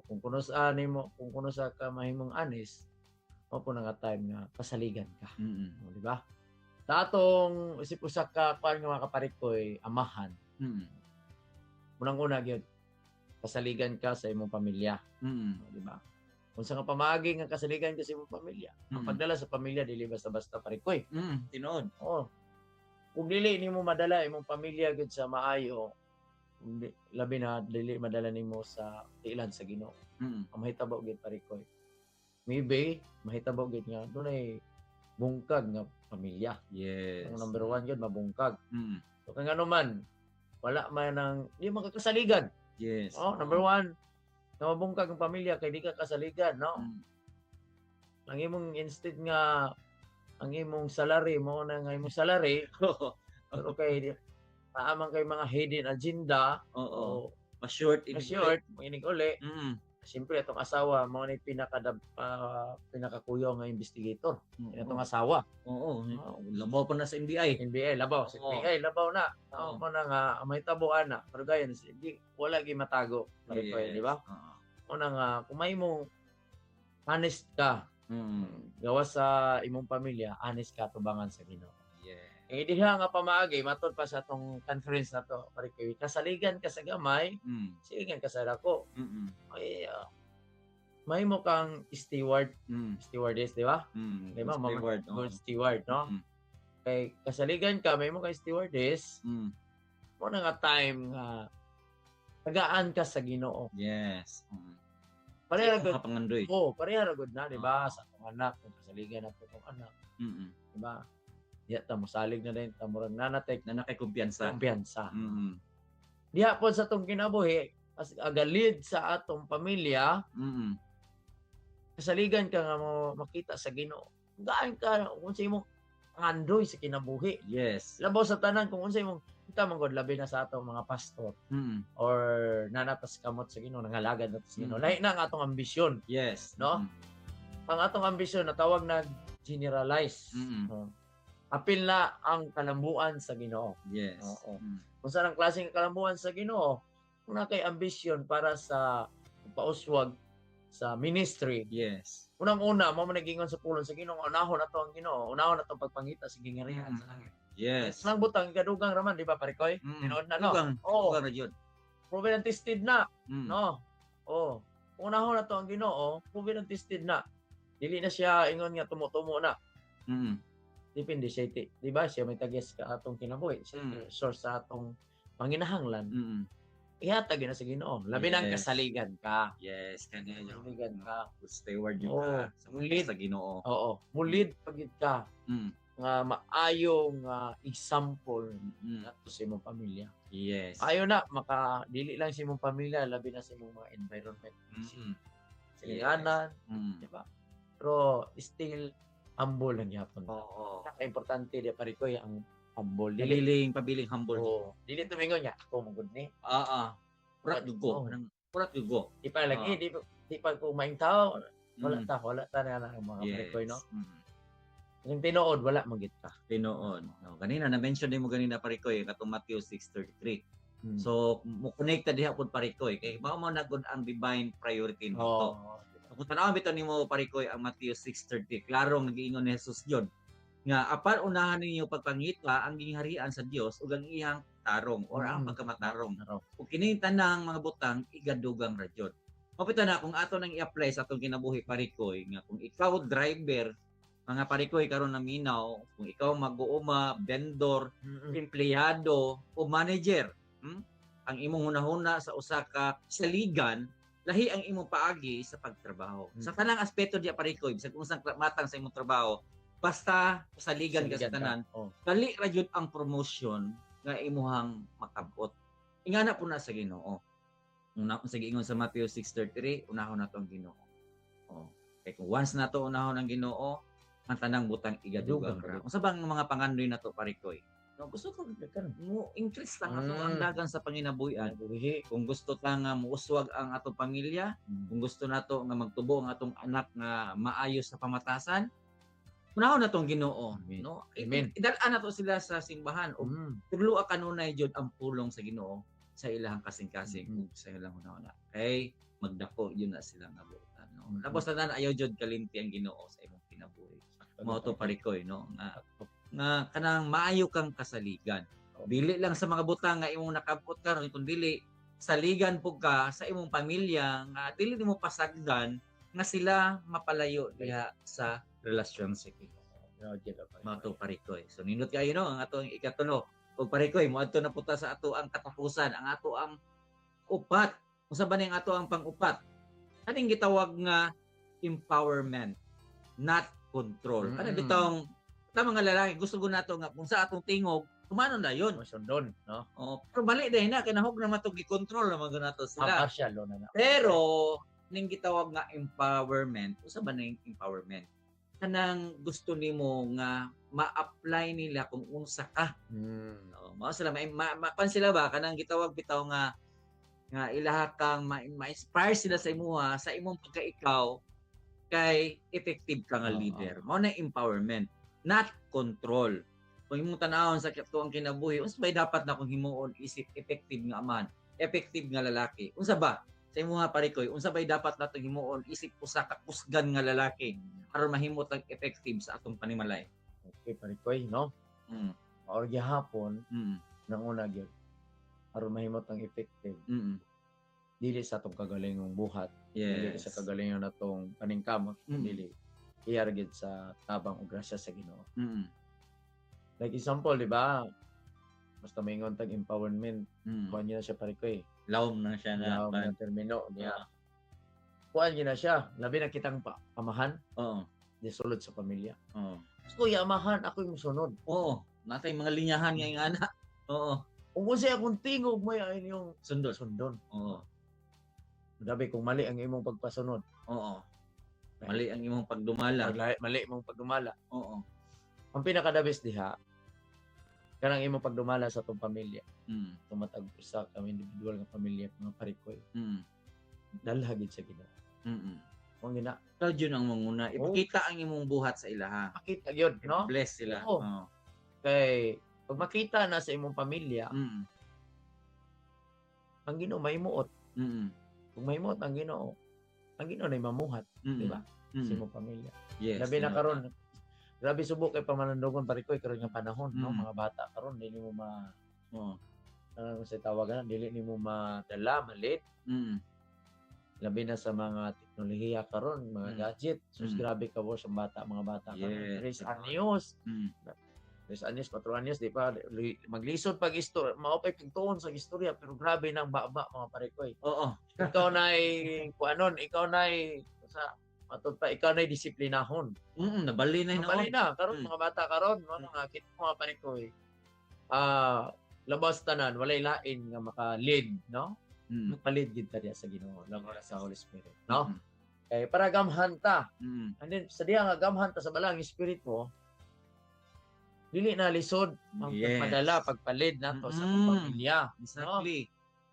kung kuno sa nimo, kung kuno sa ka mahimong honest, mo po na nga time nga pasaligan ka. Di ba? Sa atong isip usa ka kuan nga mga kaparikoy amahan. Unang-una gyud kasaligan ka sa imong pamilya, di ba? Kung sa nga pamagi nga kasaligan ka sa imong pamilya, ang pagdala sa pamilya dili basta-basta parikoy. Tinood. Oo. Kung dili nimo madala imong pamilya gud sa maayo, labi na dili madala nimo sa tiilan sa Ginoo. Ang mahitabo gid parikoy. Maybe mahitabo gid nga dunay bungkag nga pamilya. Yes. Ang number 1 gid mabungkag. Mm. So kung ano man wala man nang di magkakasaligan. Yes. Oh, number 1 na mabungkag ang pamilya kay di ka kasaligan, no? Ang imong instead nga ang imong salary mo na nga imong salary pero kay aamang kay mga hidden agenda Oo. Ma-short. short mo inig uli. Siyempre itong asawa mo ni pinakakuyo nga investigator. Itong asawa. Oo. Labaw pa na sa NBI. NBA labaw, si Oo. NBA labaw na. Oo. Mo na nga may tabuan na. Pero gayon di wala gi matago. Yes. Di ba? Oo. Mo na nga kung may mo honest ka gawa sa imong pamilya, honest ka tubangan sa Ginoo. Yeah. Diha nga pamaagi matod pa sa atong conference na to, parikoy kasaligan ka sa gamay, silingan ka sa dako. Ay, may mo kang steward, stewardess, di ba? Di ba? Steward. Good steward, no? Kay kasaligan ka, may mo kang stewardess, mo na nga time nga tagaan ka sa Ginoo. Yes. Pareha gud. Kapangandoy. Pareha gud na, di ba? Sa atong anak, kung kasaligan nato tong anak, di ba? Diya ta mo salig na din, ta murag nanatek Na nakikumpiyansa. kumpiyansa. Diha po sa atong kinabuhi, as agalid sa atong pamilya, kasaligan ka nga mo makita sa Ginoo. Gaan ka kung sa imong andoy sa kinabuhi. Yes. Labaw sa tanan kung unsa imong kita man gud labi na sa atong mga pastor or nanatas kamot sa Ginoo, nangalagad nato sa Ginoo. Lahi na ang atong ambisyon. Yes. No? Ang atong ambisyon natawag na generalize. No? Apil na ang kalambuan sa Ginoo. Yes. Oo. Kung saan ang klaseng kalambuan sa Ginoo, kung na kay ambisyon para sa pauswag sa ministry. Yes. Unang-una, mo nagingon sa pulong sa Ginoo, unahon na to ang Ginoo, unahon na to pagpangita sa gingarihan sa langit. Yes. Nang butang kadugang raman, di ba parikoy? Tinood na, no? Oo. Dugang na yun. Proven and tested na, Mm. no? Oo. Unahon na to ang Ginoo, proven and tested na. Dili na siya ingon nga tumutumo na. Depende siya, di ba? Siya may tagyas ka atong kinabuhi. Siya source sa atong panginahanglan. Ihatag na sa Ginoo. Labi ng Yes. kasaligan ka. Yes. Kanya yun. Kasaligan ka. Good steward yun Oo. ka. Sa Mulid. sa Ginoo. Oo. Mulid pagid ka. Nga maayong example nato sa imong pamilya. Yes. Ayo na dili lang sa imong pamilya, labi na sa imong mga environment. Silinganan, di ba? Pero still humble lang yapon. Oo. Importante di parikoy ang humble. Dili Pabiling humble. Oo. Dili tumingon niya ako magud ni. Purat dugo. Oo. Purat dugo. Di pa lagi di pa ko maing tao. Wala ta na ang mga parikoy, no? Yung tinuod wala magit ka. Tinoon. Kanina na-mention din mo ganina parikoy katong Matthew 6:33. So mo connecta diha pud parikoy kay mao mo nagud ang divine priority nito. Oo. Kung tanaw bitaw nimo parikoy ang Matthew 6:30, klaro nagiingon ni Jesus Diyon nga apan unahan ninyo pagpangita ang gingharian sa Dios ug ang iyang tarong or ang pagkamatarong. Ug kini tanang mga butang igadugang ra jud. Mapita na kung ato nang i-apply sa atong kinabuhi parikoy nga kung ikaw driver mga parikoy karon na minaw, kung ikaw mag-uuma, vendor, empleyado o manager, ang imong hunahuna sa usa ka saligan, lahi ang imong paagi sa pagtrabaho. Sa tanang aspeto diya parikoy, bisag unsang matang sa imong trabaho, basta saligan ka sa tanan, dali ra jud ang promotion nga imuhang makabot. Ingana po na sa Ginoo. Sige ingon sa Matthew 6:33, unahon na to ang Ginoo. Kay kung once na to unahon ang Ginoo, ang tanang butang igadugang ra. Unsa bang mga pangandoy na to parikoy? No, gusto ko mo increase lang ato Mm. ang dagan sa panginabuhian. Buhi. Kung gusto ta nga muuswag ang atong pamilya, kung gusto nato nga magtubo ang atong anak nga maayos sa pamatasan, unahon na tong Ginoo, Amen. no? Amen. Idal-an nato sila sa simbahan o tugluwa kanunay jud ang pulong sa Ginoo sa ilahang kasing-kasing ug sa ilang una-una. Kay magdako yun na sila nabutan, no? Tapos tanan ayaw jud kalimti ang Ginoo sa imong kinabuhi. Mao to parikoy, no? Nga kanang maayo kang kasaligan. Dili lang sa mga butang nga imong nakabot karon kun dili saligan pug ka sa imong pamilya nga dili nimo pasagdan nga sila mapalayo diha sa relasyon sa Ginoo. Mato parikoy. So nindot kayo no ang atong ikatulo. Ug parikoy moadto na puta sa ato ang katapusan, ang ato ang upat. Unsa ba ning ato ang pang-upat? Kaning gitawag nga empowerment, not control. Ano bitong ta mga lalaki gusto ko nato nga kung sa atong tingog kumano na yun. Masundon, no? Oh, pero bali dahil na kinahog na matong i-control naman nato sila. Partial na na. Pero ning gitawag nga empowerment, usa ba ning empowerment? Kanang gusto nimo nga ma-apply nila kung unsa ka. No, mao sila mapan sila ba kanang gitawag bitaw nga ilaha kang ma-inspire sila sa imuha sa imong pagkaikaw kay effective ka nga leader. Mao na empowerment, not control. Kung imong tan-awon sa katuang kinabuhi, unsa ba dapat na kung himuon isip effective nga man, effective nga lalaki? Unsa ba? Sa imuha parikoy, unsa ba dapat nato himuon isip usa ka kusgan nga lalaki aron mahimot ang effective sa atong panimalay? Okay, parikoy, no? Or gihapon, nang una gyud. Aron mahimot ang effective. Dili sa atong kagalingong buhat, dili sa kagalingon natong paningkamot, dili iyar gyud sa tabang ug grasya sa Ginoo. Like example, di ba? Basta maingon tag empowerment, kuan niya siya parikoy. Lawom na siya na. Lawom na termino niya. Kuan niya siya, labi na kitang amahan, Oo. di sulod sa pamilya. Oo. Gusto ko amahan, ako yung musunod. Oo. Natay mga linyahan nga yung anak. Oo. Kung kasi akong tingog mo yan yung Sundot. sundon. Oo. Dabi kung mali ang imong pagpasunod. Oo. Mali ang imong pagdumala. Mali mong pagdumala. Oo. Ang pinakadabis diha, kanang imong pagdumala sa tong pamilya. Tumatag usa kami individual nga pamilya mga parikoy. Dalhagid sa Ginoo. Kung gina, Proud yun ang manguna. Ipakita ang imong buhat sa ilaha. makita gyud, no? Bless sila. Oo. Oo. Kay pag makita na sa imong pamilya, ang Ginoo mahimuot. Kung mahimuot ang Ginoo na mamuhat, di ba? Sa imong pamilya. Yes. Labi na karon, grabe subok kay pamanandogon parikoy karon nga panahon, no? Mm. Mga bata karon dili mo Oo. ano sa tawagan, dili nimo madala, malit. Labi na sa mga teknolohiya karon, mga gadget. Sus grabe ka sa mga bata karon. Yes. 3 anyos. 3 anyos, 4 anyos, di pa maglisod pag istorya, maupay pagtuon sa istorya, pero grabe nang baba mga parikoy. Oo. Ikaw nay kuanon, ikaw nay sa matod pa ikaw nay disiplinahon. Nabali na yun. Bali na karon mga bata karon, mga kit mga parikoy. Labas tanan, walay lain nga maka-lead, no? Magpa-lead gid ta diya sa Ginoo, lang sa Holy Spirit, no? Kay para gamhan ta. And then sa diya nga gamhan ta sa balang Spirit mo, dili na lisod ang pagpadala, pagpa-lead nato sa atong pamilya. Exactly.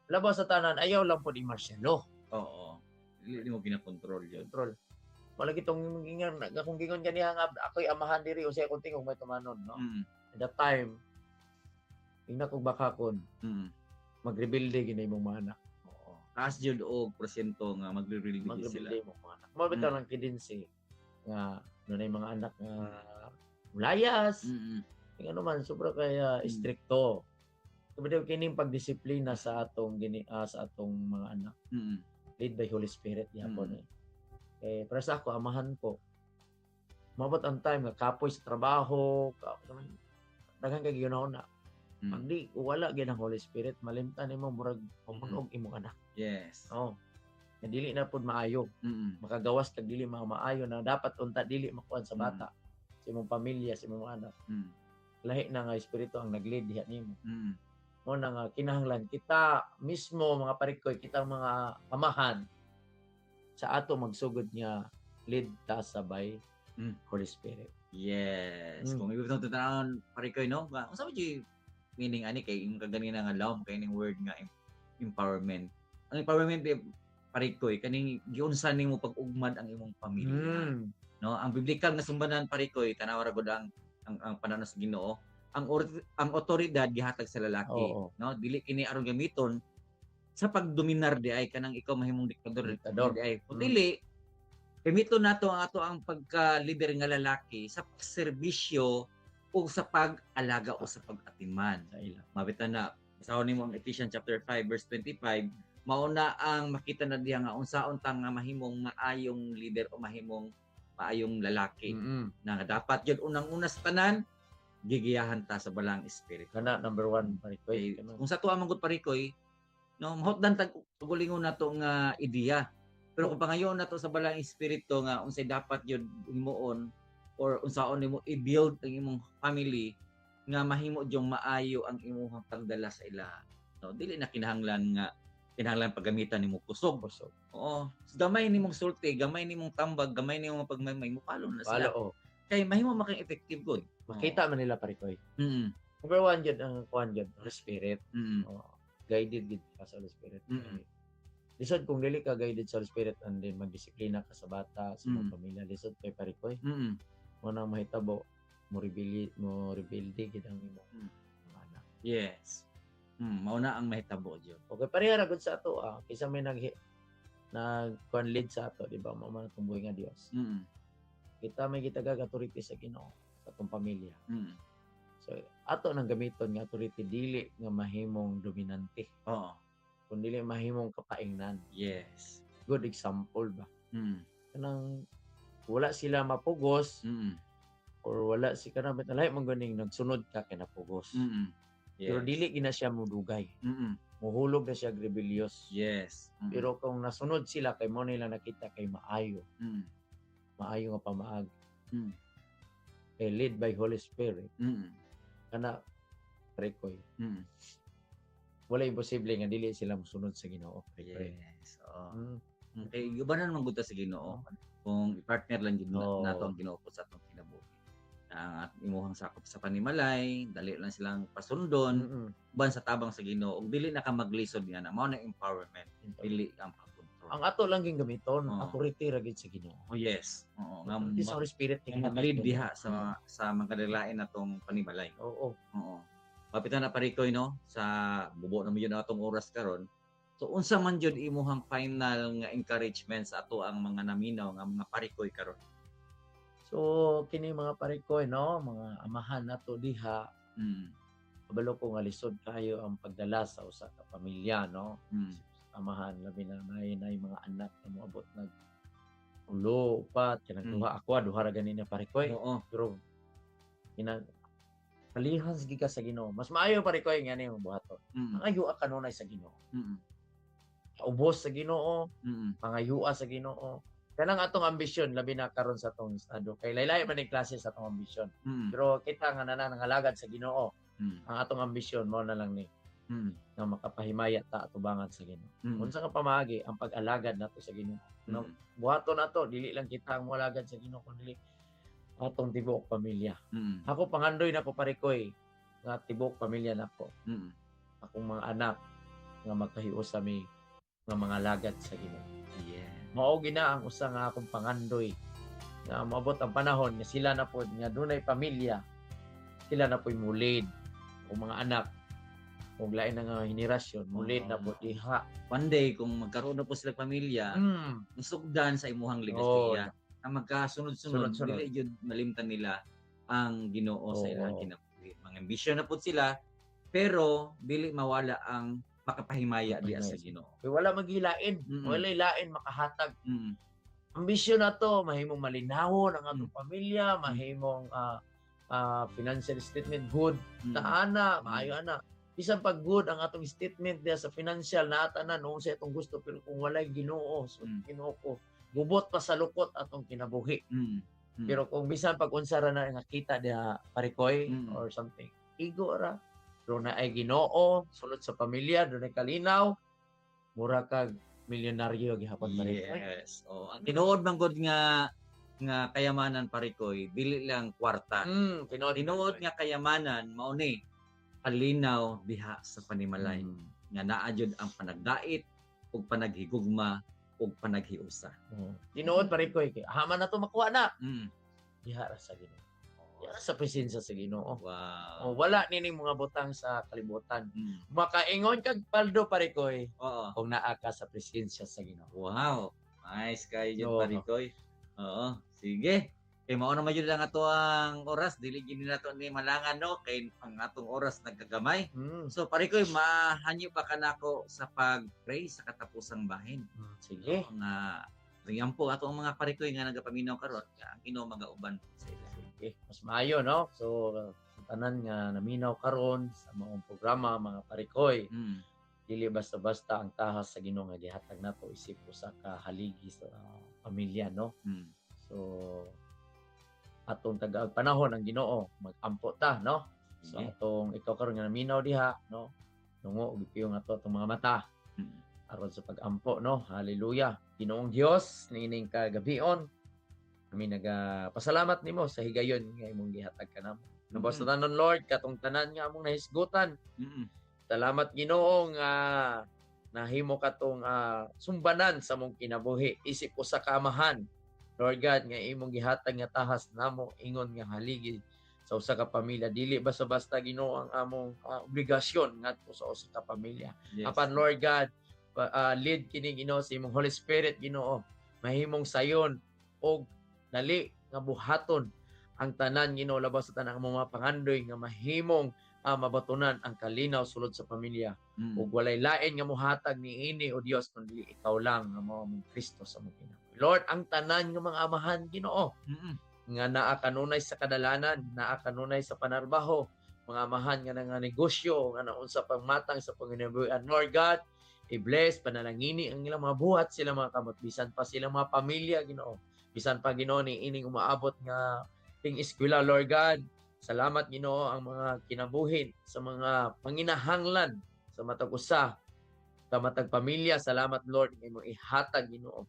Labas sa tanan, ayaw lang po di marsyalo. Oo. Hindi mo ginakontrol yun. Control. Wala kitong gingan, kung gingon kaniya nga ako'y amahan diri o siya kung tingog may tumanon, no? At that time, tingnan kong bakakon, magrebuilde ginay mong mga anak. Oo. Taas yun o porsyento nga magre-release sila. Magrebuilde mong mga anak. Mabitaw lang kidinsi nga doon ay mga anak nga ulayas. Tingnan naman, sobra kaya stricto. Sabi kining pagdisiplina sa atong sa atong mga anak. Lead by Holy Spirit yapon eh. Para sa ako, amahan ko. Mabot ang time nga kapoy sa trabaho, daghang kay ginahon na. Pag di wala gyud ang Holy Spirit, malimtan nimo murag pamunog imong anak. Yes. Oh. Dili na pud maayo. Makagawas kag dili maayo na dapat unta dili makuan sa bata. Sa imong pamilya, sa imong anak. Lahi na nga espiritu ang nag-lead diha nimo. Mo na nga kinahanglan kita mismo mga parikoy, kitang mga amahan sa ato magsugod nga lead ta sa by Holy Spirit. Yes. Mm. Kung ibutang tutanawon parikoy no, ba unsa man gyud meaning ani kay yung kaganina nga laom kay ning word nga empowerment. Ang empowerment parikoy kaning giunsa nimo pag-ugmad ang imong pamilya. Mm. No, ang biblikal nga sumbanan parikoy tanawa ra gud ang pananaw sa Ginoo. Ang otoridad gihatag sa lalaki, Oo. no? Dili kini aron gamiton sa pagdominar di ay kanang ikaw mahimong diktador Diktador. di ay. Kung dili gamiton nato ang ato ang pagka-leader nga lalaki sa pagserbisyo o sa pag-alaga o sa pag-atiman. Sa ila. Mabitan na basahon nimo ang Ephesians chapter 5 verse 25, mauna ang makita na diha nga unsaon ta nga mahimong maayong leader o mahimong maayong lalaki Mm. na dapat yun unang-una sa tanan gigiyahan ta sa balang espiritu. Kana number 1 parikoy. Okay. Kung sa tuwa manggod parikoy, no, mahotdan tag tugulingon nato nga ideya. Pero kung pangayon nato sa balang espiritu nga unsay dapat yun himuon or unsaon nimo i-build ang imong family nga mahimo jong maayo ang imong pagdala sa ila. No, dili na kinahanglan paggamitan nimo kusog. Oo. So, gamay nimong sulti, gamay nimong tambag, gamay nimong pagmaymay mo palo na sila. Palo, oh. Kay mahimo making effective good. Makita man nila parikoy. Mm. Number 1 jud ang kuan jud, Holy Spirit. Mm. Oh, guided gid ka sa Holy Spirit. Mm. Lisod kung dili ka guided sa Holy Spirit and then magdisiplina ka sa bata, sa mga Mm. pamilya, lisod kay parikoy. Mm. Mo nang mahitabo mo rebuild gid ang imong mga anak. Yes. Mao na ang mahitabo jud. Okay, pareha ra gud sa ato kaysa may kuan lead sa ato, di ba? Mao man atong buhi nga Dios. Mm. Kita may gitagag authority sa Ginoo sa atong pamilya. Mm. So ato nang gamiton nga authority dili nga mahimong dominante, Oo. kun dili mahimong kapaingnan. Yes. Good example ba? Mm. Kanang wala sila mapugos Mm. or wala si kanang lahi man ganing nagsunod ka kay napugos. Mm. Yes. Pero dili gina siya mudugay. Mm. Muhulog na siya rebellious. Yes. Mm. Pero kung nasunod sila kay mo nila nakita kay maayo nga pamaag, Mm. kay lead by Holy Spirit, Mm. kana parikoy Mm. wala imposible nga dili sila mosunod sa Ginoo. Parikoy. Yes. Oo. Mm. Okay, yubanan man gud ta sa Ginoo. Kung i-partner lang gid Oo. nato ang Ginoo sa atong kinabuhi. Ang imuhang sakop sa panimalay, dali lang silang pasundon Mm-mm. ban sa tabang sa Ginoo ug dili na ka maglisod nga na mao na empowerment, dili ang pagkontrol. Ang ato lang ging gamiton, Oo. authority ra gid sa Ginoo. Oh yes. Oo, nga Authority sa Holy Spirit nga mag-lead diha sa mga kadalain natong panimalay. Oo. Oo. Mapitan na parikoy no sa bubo na yun atong oras karon. So unsa man jud imuhang final nga encouragement sa ato ang mga naminaw nga mga parikoy karon? So kini mga parikoy no, mga amahan nato diha, Mm. kabalo ko nga lisod kayo ang pagdala sa usa ka pamilya no. Mm. Amahan labi na may mga anak na moabot nag ulo, upat, kanang duha ako, duha ra ganina parikoy. Oo. Pero palihas gid ka sa Ginoo. Mas maayo parikoy nga ni buhaton. Mm. Mangayua kanunay sa Ginoo. Mm. Ubos sa Ginoo, Mm. mangayua sa Ginoo. Kanang atong ambisyon labi na karon sa atong estado. Kay laylay man ni klase sa atong ambisyon. Mm. Pero kita nga nanangalagad sa Ginoo. Mm. Ang atong ambisyon mo na lang ni Mm. nga makapahimaya ta atubangan sa Ginoo. Mm. Unsa ka pamagi ang pag-alagad nato sa Ginoo. No? Mm. Buhaton nato dili lang kita ang moalagad sa Ginoo kundi atong tibuok pamilya. Mm. Ako pangandoy nako parikoy nga tibuok pamilya nako. Mm. Akong mga anak nga magkahiusa mi nga mga alagad sa Ginoo. Yeah. Mao gina ang usa nga akong pangandoy nga maabot ang panahon nga sila na pod nga dunay pamilya, sila na po'y mulid o mga anak ug lain na nga henerasyon mulid na pod diha. One day kung magkaroon na po sila pamilya, masugdan sa imuhang legasiya. Ang magkasunod-sunod, Sunod-sunod. dili jud malimtan nila ang Ginoo sa Oo. ilang kinabuhi. Mga ambisyon na po sila, pero dili mawala ang makapahimaya diya sa Ginoo. Kay wala magilain, Mm-mm. wala lain makahatag. Mm. Ambisyon na to mahimong malinawon ang atong pamilya, mahimong financial statement good Mm. na ana, maayo ana. Bisan pag good ang atong statement diya sa financial na atanan noon sa atong gusto pero kung walay Ginoo, so Ginoo ko gubot pa sa lukot atong kinabuhi. Mm. Mm. Pero kung bisan pag unsa ra na nga kita diha parikoy Mm. or something, igo ra. Pero na ay Ginoo, sulod sa pamilya, doon ay kalinaw, mura kag milyonaryo gihapon parikoy. Yes. Oh, ang tinuod man gud nga nga kayamanan parikoy dili lang kwarta. Tinuod nga kayamanan mao ni kalinaw diha sa panimalay nga naa jud ang panagdait ug panaghigugma ug panaghiusa. Tinuod parikoy kay haman na to makuha na. Mm. Diha ra sa Ginoo. Diha ra sa presensya sa Ginoo. Wow. Wala nining mga butang sa kalibutan. Mm. Makaingon kag paldo parikoy Oo. kung naa ka sa presensya sa Ginoo. Wow. Nice kayo dyan, Oo. parikoy. Oo. Sige. Kay mao na jud lang ato ang oras, dili gid nato ni malangan no kay ang atong oras nagkagamay. So parikoy mahanyo pa kanako sa pag-pray sa katapusang bahin. Sige. Nga riyampo ato ang mga parikoy nga nagapaminaw karon nga ang Ginoo magauban sa ila. Sige. Mas maayo no. So sa tanan nga naminaw karon sa mga programa mga parikoy, Mm. dili basta-basta ang tahas sa Ginoo nga gihatag nato isip usa ka haligi sa pamilya no. Mm. So atong tagag panahon ang Ginoo magampo ta no. So Sige. atong ikaw karon nga naminaw diha no. Tungo ug ipiyong ato atong mga mata Mm. aron sa pagampo no. Hallelujah. Ginoong Dios niining kagabion kami pasalamat nimo sa higayon nga imong gihatag kanamo. Nabos Mm. na tanon Lord katong tanan nga among nahisgutan. Mm. Salamat Ginoo nga nahimo katong sumbanan sa mong kinabuhi isip usa ka amahan. Lord God nga imong gihatag nga tahas namo ingon nga haligi sa usa ka pamilya dili basta-basta Ginoo ang among obligasyon ngadto sa usa ka pamilya. Yes. Apan Lord God lead kini Ginoo sa imong Holy Spirit Ginoo mahimong sayon og dali nga buhaton ang tanan Ginoo labas sa tanang mga pangandoy nga mahimong mabatunan ang kalinaw sulod sa pamilya Mm. ug walay lain nga mohatag niini o Dios kundi ikaw lang nga mao mong Kristo sa mong kinabuhi. Lord, ang tanan nga mga amahan Ginoo Mm. nga naa kanunay sa kadalanan, naa kanunay sa panarbaho, mga amahan nga nga negosyo nga naun sa pagmatang sa panginabuhian. Lord God, i-bless panalangini ang ilang mga buhat sila mga kamot bisan pa silang mga pamilya Ginoo. Bisan pa Ginoo ni ining umaabot nga ting eskwela Lord God. Salamat Ginoo ang mga kinabuhin sa mga panginahanglan sa matag usa sa matag pamilya. Salamat Lord nga imong ihatag Ginoo.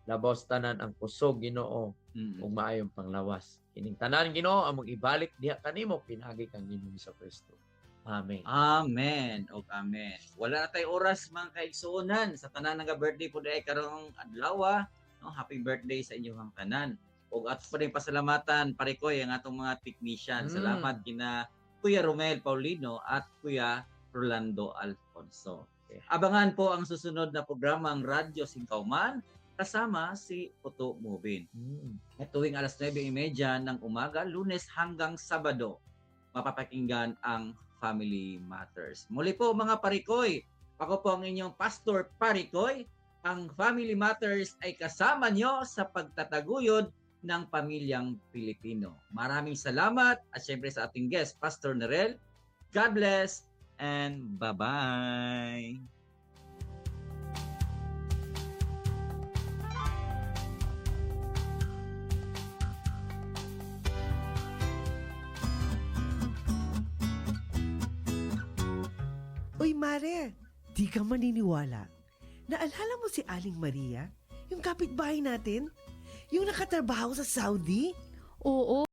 Labos tanan ang kusog Ginoo Mm. ug maayong panglawas. Kining tanan Ginoo among ibalik diha kanimo pinagi kang Ginoo sa Kristo. Amen. Amen. O amen. Wala na tayo oras mga kaigsuonan sa tanan nga birthday po dahil karong adlaw. No, happy birthday sa inyong tanan. O at pa rin pasalamatan parikoy ang atong mga technician. Salamat kina Kuya Romel Paulino at Kuya Rolando Alfonso. Abangan po ang susunod na programang Radyo Singkauman kasama si Puto Mubin. At tuwing alas 9:30 ng umaga, Lunes hanggang Sabado, mapapakinggan ang Family Matters. Muli po mga parikoy, ako po ang inyong Pastor Parikoy. Ang Family Matters ay kasama nyo sa pagtataguyod ng pamilyang Pilipino. Maraming salamat at syempre sa ating guest, Pastor Nerel. God bless and bye-bye. Uy, Mare, di ka maniniwala. Naalala mo si Aling Maria? Yung kapitbahay natin? Yung nakatrabaho sa Saudi? Oo,